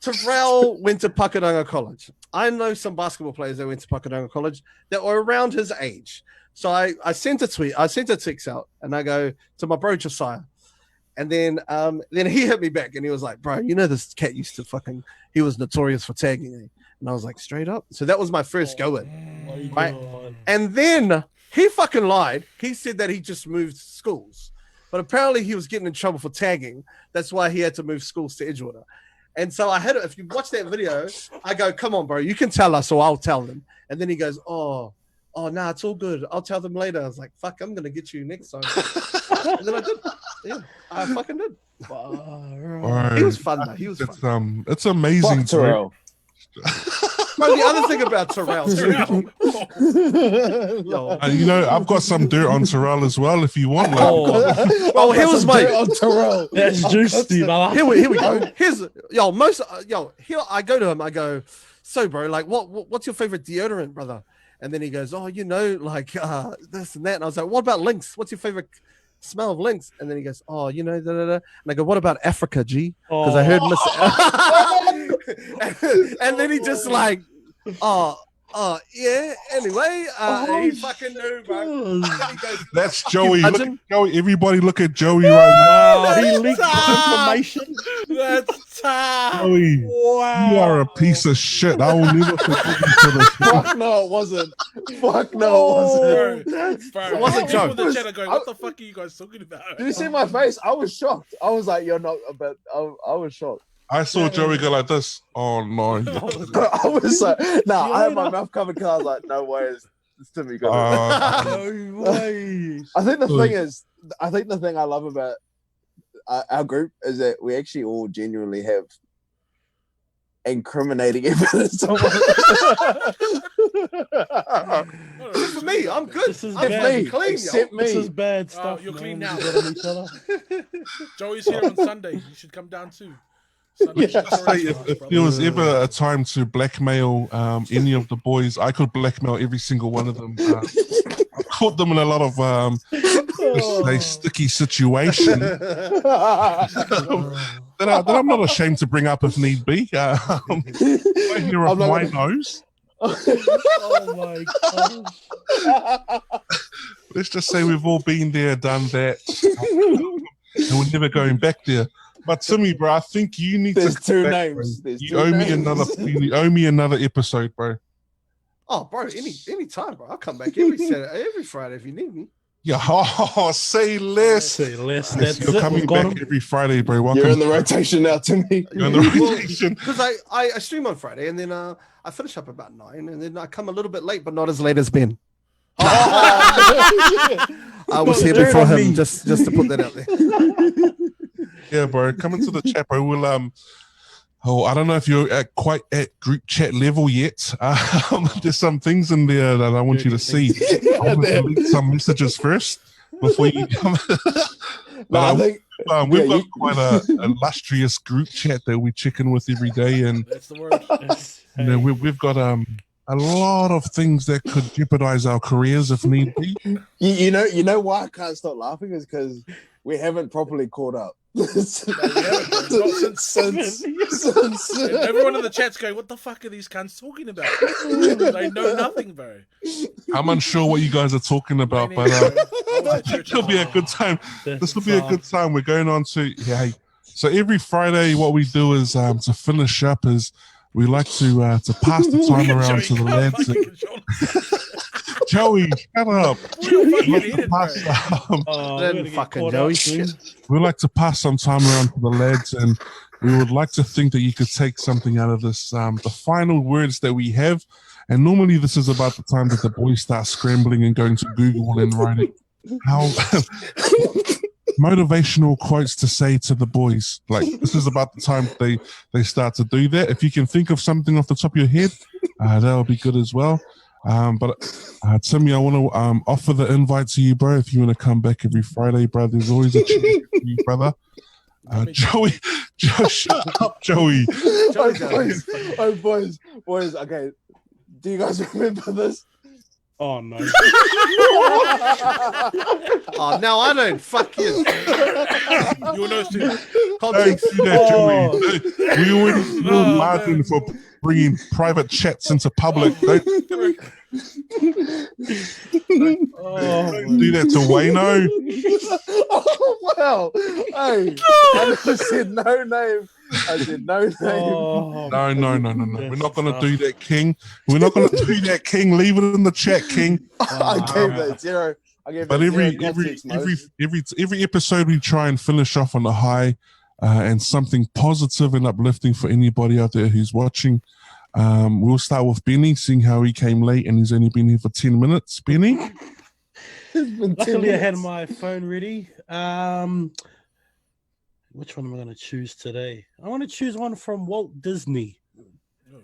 Terrell went to Pakadanga College. I know some basketball players that went to Pakadanga College that were around his age. So I sent a tweet. I sent a text out and I go to my bro Josiah. And then he hit me back and he was like, bro, you know this cat used to he was notorious for tagging me. And I was like, straight up. So that was my first go in. Right? And then he fucking lied. He said that he just moved schools. But apparently he was getting in trouble for tagging. That's why he had to move schools to Edgewater. And so I had it. If you watch that video, I go, come on, bro, you can tell us or I'll tell them. And then he goes, oh, nah, it's all good. I'll tell them later. I was like, fuck, I'm going to get you next time. And then I did. Yeah, I fucking did. Right. He was fun, though. He was fun. It's amazing, Terrell. Bro, the other thing about Terrell. You know, I've got some dirt on Terrell as well. If you want, here was my on Terrell. That's juicy. Here we go. Here I go to him. I go, so bro, like, what's your favorite deodorant, brother? And then he goes, oh, like this and that. And I was like, what about Lynx? What's your favorite smell of Lynx? And then he goes, oh, da, da, da. And I go, what about Africa, G? Because I heard and then he just like, oh, Oh yeah. Anyway, he fucking knew, bro. He goes, That's "Fuck you, Joey. Look Hudson." at Joey. Everybody look at Joey right now. Oh, he leaked information. That's tough. Joey, Wow. you are a piece of shit. I will never forgive you for this. Fuck no, it wasn't. Fuck no, it wasn't. Bro, It wasn't people Joe. in the chat are going, what the fuck are you guys talking about? Did you see my face? I was shocked. I was like, "You're not," but I was shocked. I saw Joey go like this. Oh no. I was like, "Nah." I had my mouth covered because I was like, "No way, it's Timmy." Uh, No way. I think the thing I love about our group is that we actually all genuinely have incriminating evidence. For me, I'm good. This is I'm bad. clean, Except yo. This me. is bad stuff. you're man. clean now. We got on each other. Joey's here on Sunday. You should come down too. Sunday, Yeah. Say if there was ever a time to blackmail any of the boys, I could blackmail every single one of them. I caught them in a lot of let's say sticky situation that I'm not ashamed to bring up if need be. Right here off I'm not my gonna- nose. Oh my god. Let's just say we've all been there, done that, and we're never going back there. But Timmy, bro, I think you need There's to. two come back, names. bro. There's You two owe me names. you owe me another episode, bro. Oh, bro, any time, bro. I'll come back every Saturday, every Friday if you need me. Yeah, say less. Say less. Yes, That's you're it. coming We got back him. every Friday, bro. Welcome. You're in the rotation now, Timmy. You're in the rotation. Because I stream on Friday and then I finish up about 9 and then I come a little bit late, but not as late as Ben. I was here before him, just to put that out there. Yeah, bro. Come into the chat, bro. We'll I don't know if you're quite at group chat level yet. There's some things in there that I want you to see. I want to delete some messages first before you come. No, I think We've yeah, got quite a illustrious group chat that we check in with every day, and That's the word. you know, we've got a lot of things that could jeopardize our careers if need be. you know why I can't stop laughing is because we haven't properly caught up. Since everyone in the chat's going, what the fuck are these cunts talking about? They know nothing, bro. I'm unsure what you guys are talking about, but this will be a good time. This will be a good time. We're going on to so every Friday, what we do is to finish up is we like to pass the time around to the lads. Joey, shut up. We like to pass some time around to the lads, and we would like to think that you could take something out of this. The final words that we have, and normally this is about the time that the boys start scrambling and going to Google and writing how motivational quotes to say to the boys. Like this is about the time they start to do that. If you can think of something off the top of your head, that would be good as well. But Timmy, I want to offer the invite to you, bro. If you want to come back every Friday, bro, there's always a chance for you, brother. Joey, shut up, Joey. Oh, boys. Okay, do you guys remember this? Oh no. Oh, now I don't. Fuck you. You know, Steve. Don't do that, Joey. We already know Martin for bringing private chats into public. Don't do that to Wayno. Oh, wow. Hey, I never said no name. I said no name. Oh, No. We're not going to do that, King. We're not going to do that, King. Leave it in the chat, King. I gave that zero. But every episode we try and finish off on a high and something positive and uplifting for anybody out there who's watching. We'll start with Benny, seeing how he came late and he's only been here for 10 minutes. Benny? luckily I had my phone ready. Which one am I going to choose today? I want to choose one from Walt Disney. Oh,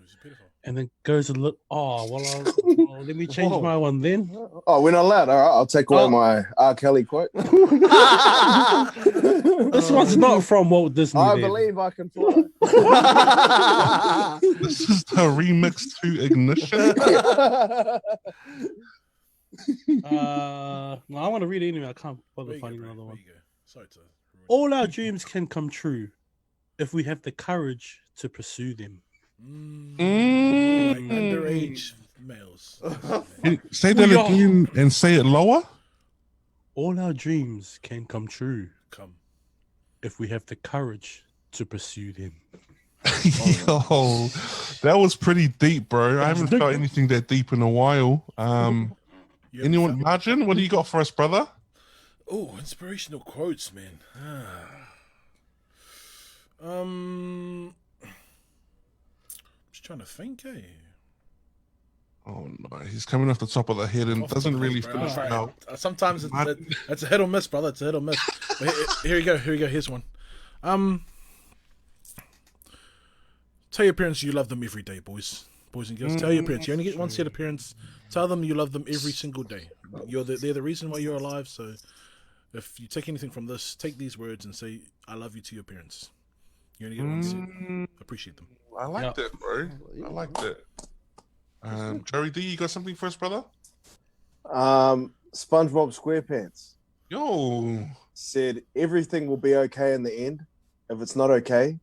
it's beautiful. And then goes a look. Oh, well, let me change my one then. Oh, we're not allowed. All right, I'll take away my R. Kelly quote. This one's not from Walt Disney. I then. believe I can fly. This is the remix to Ignition. No, I want to read it anyway. I can't bother finding another one. There you go. Sorry to ruin All our dreams can come true if we have the courage to pursue them. Like underage males. Say that again and say it lower. All our dreams can come true Come. if we have the courage to pursue them. Yo, that was pretty deep, bro. I haven't felt anything that deep in a while. Anyone, Margin, what do you got for us, brother? Oh, inspirational quotes, man. Just trying to think, eh? Oh no, he's coming off the top of the head and doesn't really finish out. Sometimes it's a hit or miss, brother. It's a hit or miss. But here we go. Here's one. Tell your parents you love them every day, boys and girls. Tell your parents you only get one set of parents. Tell them you love them every single day. They're the reason why you're alive. So if you take anything from this, take these words and say I love you to your parents. You only get one set. Appreciate them. I like that, bro. I like that. Joey D, you got something for us, brother? SpongeBob SquarePants said everything will be okay in the end. If it's not okay,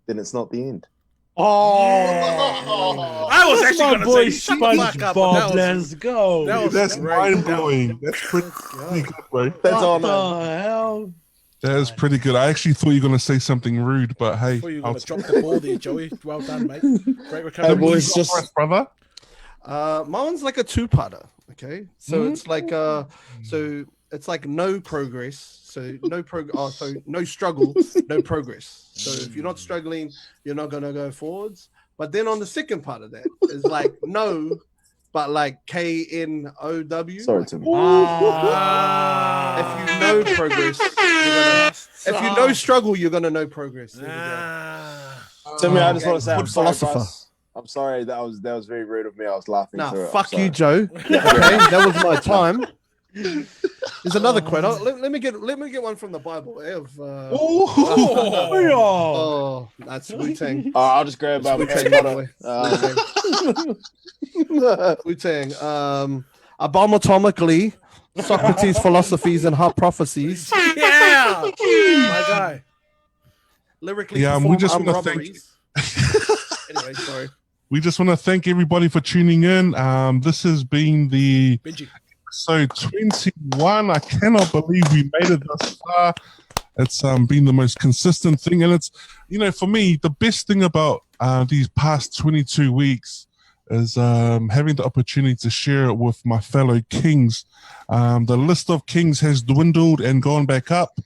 then it's not the end. Oh, I was actually going to say SpongeBob. Let's go. That's mind blowing. That's pretty good, bro. That's all. What the hell? That is pretty good. I actually thought you were going to say something rude, but hey, Before you were going to drop the ball there, Joey. Well done, mate. Great recovery. Hey, boys, just brother. My one's like a two-parter. Okay, so it's like so it's like no progress. So no so no struggle, no progress. So if you're not struggling, you're not gonna go forwards. But then on the second part of that is like no, but like KNOW. sorry, Timmy. If you know progress, if you know struggle, you're gonna know progress. Timmy, I just want to say I'm sorry, boss. I'm sorry that was very rude of me. I was laughing. Nah, through it. fuck you, Joe. Okay, that was my time. There's another quote. Let me get one from the Bible. That's Wu-Tang. I'll just grab Wu-Tang. Wu-Tang. Abomatomically, Socrates' philosophies and hot prophecies. Yeah, my guy. Lyrically, we just want to robberies. Anyway, sorry. We just want to thank everybody for tuning in. This has been the episode 21. I cannot believe we made it thus far. It's been the most consistent thing, and it's, for me, the best thing about these past 22 weeks is having the opportunity to share it with my fellow kings. The list of kings has dwindled and gone back up,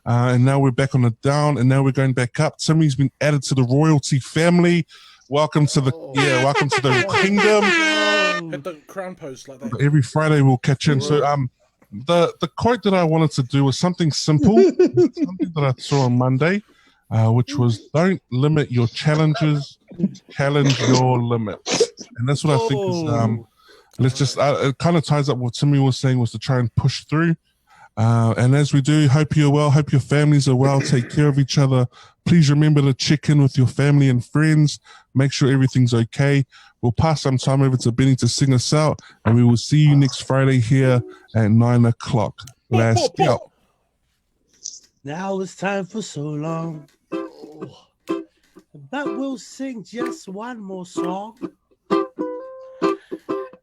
and now we're back on the down, and now we're going back up. Timmy's been added to the royalty family. Welcome to the kingdom. Hit the crown post like that. Every Friday we'll catch in. So the quote that I wanted to do was something simple, something that I saw on Monday, which was don't limit your challenges, challenge your limits. And that's what I think is it kind of ties up what Timmy was saying, was to try and push through. And as we do, hope you're well, hope your families are well, take care of each other. Please remember to check in with your family and friends. Make sure everything's okay. We'll pass some time over to Benny to sing us out, and we will see you next Friday here at 9 o'clock. Let's go. Now it's time for so long, but we'll sing just one more song.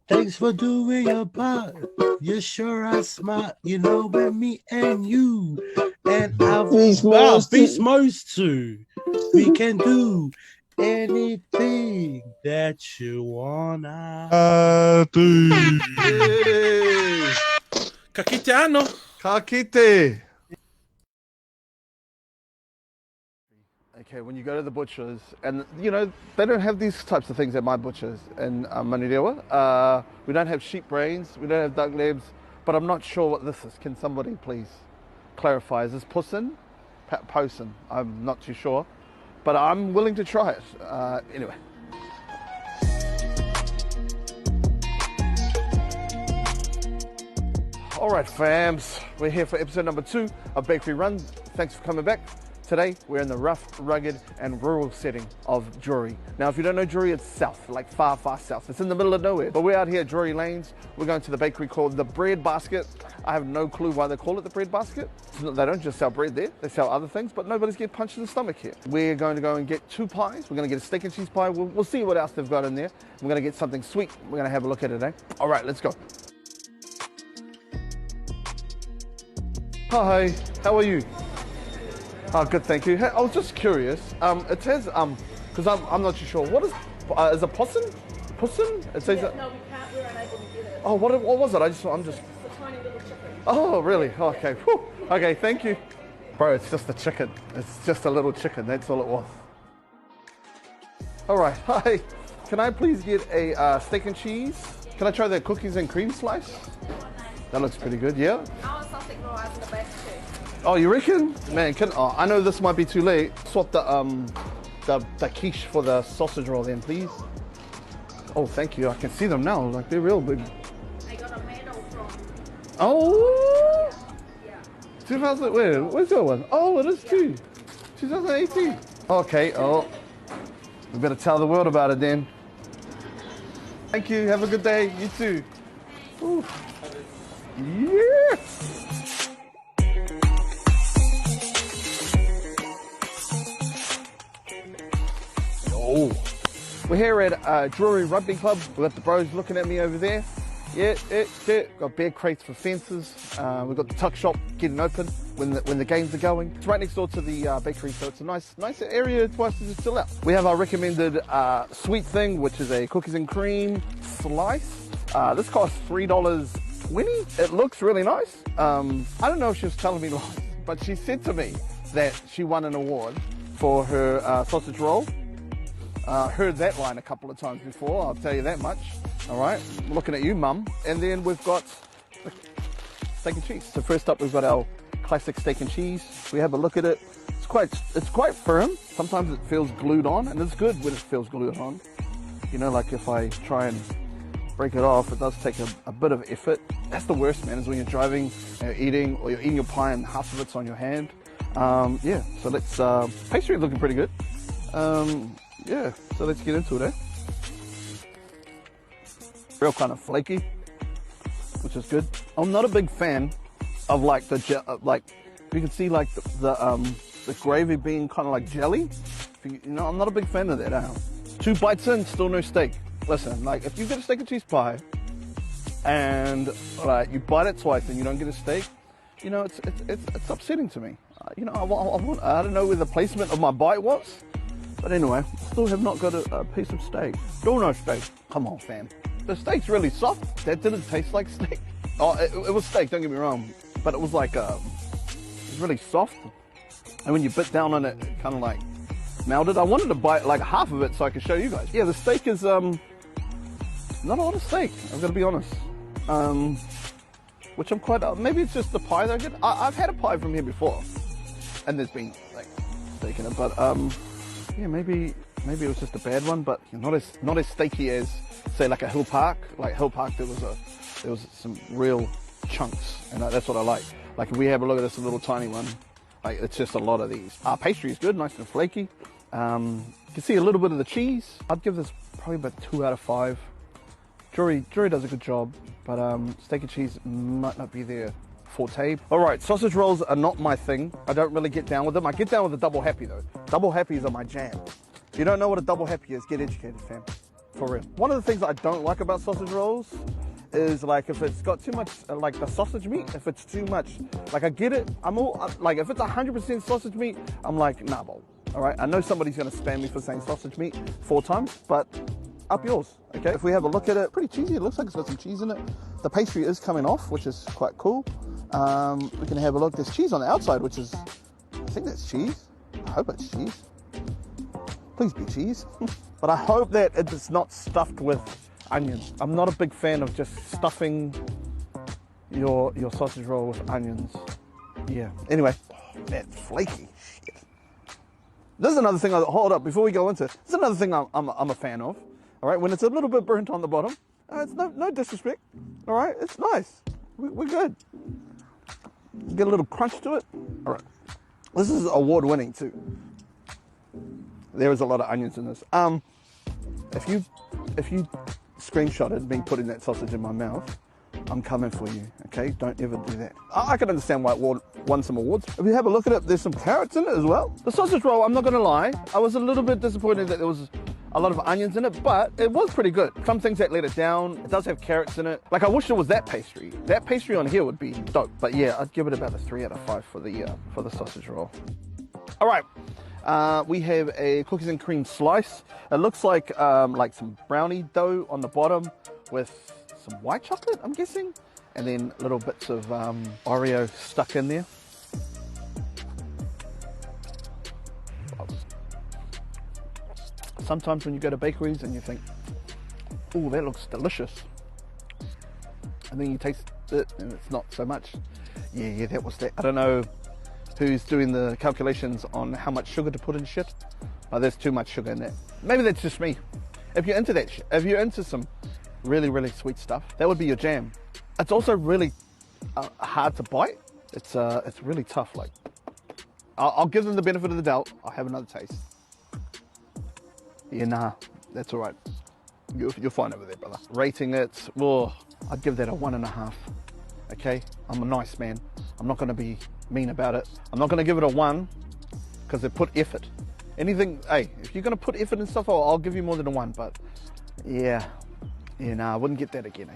Thanks for doing your part. You sure are smart, with me and you and our Beast Mode too. We can do anything that you wanna do. Kakite. Okay, when you go to the butchers, and they don't have these types of things at my butchers in Manurewa. We don't have sheep brains, we don't have duck lips, but I'm not sure what this is. Can somebody please clarify? Is this pussin? Posin? I'm not too sure, but I'm willing to try it. Anyway. All right, fams, we're here for episode number 2 of Bakery Run. Thanks for coming back. Today, we're in the rough, rugged, and rural setting of Drury. Now, if you don't know Drury, it's south, like far, far south. It's in the middle of nowhere. But we're out here at Drury Lanes. We're going to the bakery called The Bread Basket. I have no clue why they call it The Bread Basket. They don't just sell bread there. They sell other things, but nobody's getting punched in the stomach here. We're going to go and get 2 pies. We're going to get a steak and cheese pie. We'll see what else they've got in there. We're going to get something sweet. We're going to have a look at it, eh? All right, let's go. Hi, how are you? Oh, good, thank you. Hey, I was just curious. It says, because I'm not too sure. What is a possum? Possum? It says that. No, we can't. We're unable to get it. Oh, what was it? I'm just. It's a tiny little chicken. Oh, really? Okay. Whew. Okay, thank you. Bro, it's just a chicken. It's just a little chicken. That's all it was. All right. Hi. Can I please get a steak and cheese? Can I try the cookies and cream slice? That looks pretty good. Yeah. Our sausage roll is in the back too. Oh, you reckon? Man, I know this might be too late. Swap the quiche for the sausage roll then, please. Oh, thank you. I can see them now. Like, they're real big. I got a medal from. Oh! Yeah. 2000, where's the other one? Oh, it is too. 2018. Okay, oh. We better tell the world about it then. Thank you. Have a good day. You too. Ooh. Yes! Oh, we're here at Drury Rugby Club. We've got the bros looking at me over there. Yeah. Got beer crates for fences. We've got the tuck shop getting open when the games are going. It's right next door to the bakery, so it's a nice area for us to just chill out. We have our recommended sweet thing, which is a cookies and cream slice. This costs $3.20. It looks really nice. I don't know if she was telling me lies, but she said to me that she won an award for her sausage roll. Heard that line a couple of times before, I'll tell you that much. All right, looking at you, Mum. And then we've got the steak and cheese. So first up, we've got our classic steak and cheese. We have a look at it. It's quite firm. Sometimes it feels glued on, and it's good when it feels glued on. You know, like if I try and break it off, it does take a bit of effort. That's the worst, man, is when you're driving and you're eating your pie and half of it's on your hand. Yeah, so let's, pastry looking pretty good. Yeah, so let's get into it, eh? Real kind of flaky, which is good. I'm not a big fan of like you can see like the gravy being kind of like jelly. You know, I'm not a big fan of that. 2 bites in, still no steak. Listen, like if you get a steak and cheese pie and like you bite it twice and you don't get a steak, you know, it's upsetting to me. You know, I don't know where the placement of my bite was. But anyway, still have not got a piece of steak. Still no steak. Come on, fam. The steak's really soft. That didn't taste like steak. Oh, it was steak, don't get me wrong. But it was like, it was really soft. And when you bit down on it, it kind of like melted. I wanted to bite like half of it so I could show you guys. Yeah, the steak is, not a lot of steak, I've got to be honest. Which I'm quite, maybe it's just the pie that I get. I've had a pie from here before. And there's been like steak in it, but, yeah, maybe it was just a bad one, but not as steaky as say like a Hill Park. Like Hill Park, there was some real chunks, and that's what I like. Like if we have a look at this little tiny one, like it's just a lot of these. Pastry is good, nice and flaky. You can see a little bit of the cheese. I'd give this probably about 2 out of 5. Drury does a good job, but steak and cheese might not be their forte. All right, sausage rolls are not my thing. I don't really get down with them. I get down with the double happy though. Double happies are my jam. If you don't know what a double happy is, get educated, fam. For real. One of the things I don't like about sausage rolls is like if it's got too much, like the sausage meat, if it's too much, like I get it. Like if it's 100% sausage meat, I'm like, nah, bro. All right, I know somebody's gonna spam me for saying sausage meat 4 times, but up yours, okay? If we have a look at it, pretty cheesy. It looks like it's got some cheese in it. The pastry is coming off, which is quite cool. We can have a look. There's cheese on the outside, which is, I think that's cheese. I hope it's cheese. Please be cheese. But I hope that it's not stuffed with onions. I'm not a big fan of just stuffing your sausage roll with onions. Yeah. Anyway, that's flaky. Shit. This is another thing. Hold up, before we go into it. This is another thing I'm a fan of. All right, when it's a little bit burnt on the bottom, it's no disrespect. All right, it's nice. We're good. Get a little crunch to it. All right. This is award-winning too. There is a lot of onions in this. If you screenshotted me putting that sausage in my mouth, I'm coming for you, okay? Don't ever do that. I can understand why it won some awards. If you have a look at it, there's some carrots in it as well. The sausage roll, I'm not gonna lie, I was a little bit disappointed that there was a lot of onions in it, but it was pretty good. Some things that let it down. It does have carrots in it. Like, I wish there was that pastry. That pastry on here would be dope. But yeah, I'd give it about a 3 out of 5 for the sausage roll. All right. We have a cookies and cream slice. It looks like some brownie dough on the bottom with some white chocolate, I'm guessing, and then little bits of Oreo stuck in there. Sometimes when you go to bakeries and you think, oh, that looks delicious, and then you taste it and it's not so much. Yeah, that was that. I don't know who's doing the calculations on how much sugar to put in shit. Oh, there's too much sugar in that. Maybe that's just me. If you're into that shit, if you're into some really, really sweet stuff, that would be your jam. It's also really hard to bite. It's really tough. Like, I'll give them the benefit of the doubt. I'll have another taste. Yeah, nah, that's all right. You're fine over there, brother. Rating it, I'd give that a 1.5. Okay, I'm a nice man. I'm not going to be mean about it. I'm not going to give it a 1 because they put effort. Anything, hey, if you're going to put effort and stuff, I'll give you more than a 1. But yeah, nah, I wouldn't get that again,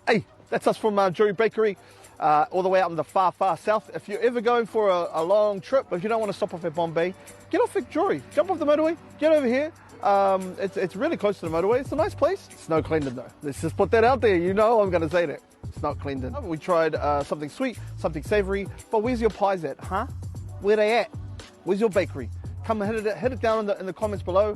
Hey, that's us from Jory Bakery, all the way out in the far, far south. If you're ever going for a long trip, if you don't want to stop off at Bombay, get off at Jory. Jump off the motorway, get over here. It's really close to the motorway. It's a nice place. It's no Cleandon though. Let's just put that out there. You know I'm going to say that. It's not Cleandon. We tried something sweet, something savory, but where's your pies at, huh? Where they at? Where's your bakery? Come hit it down in the comments below.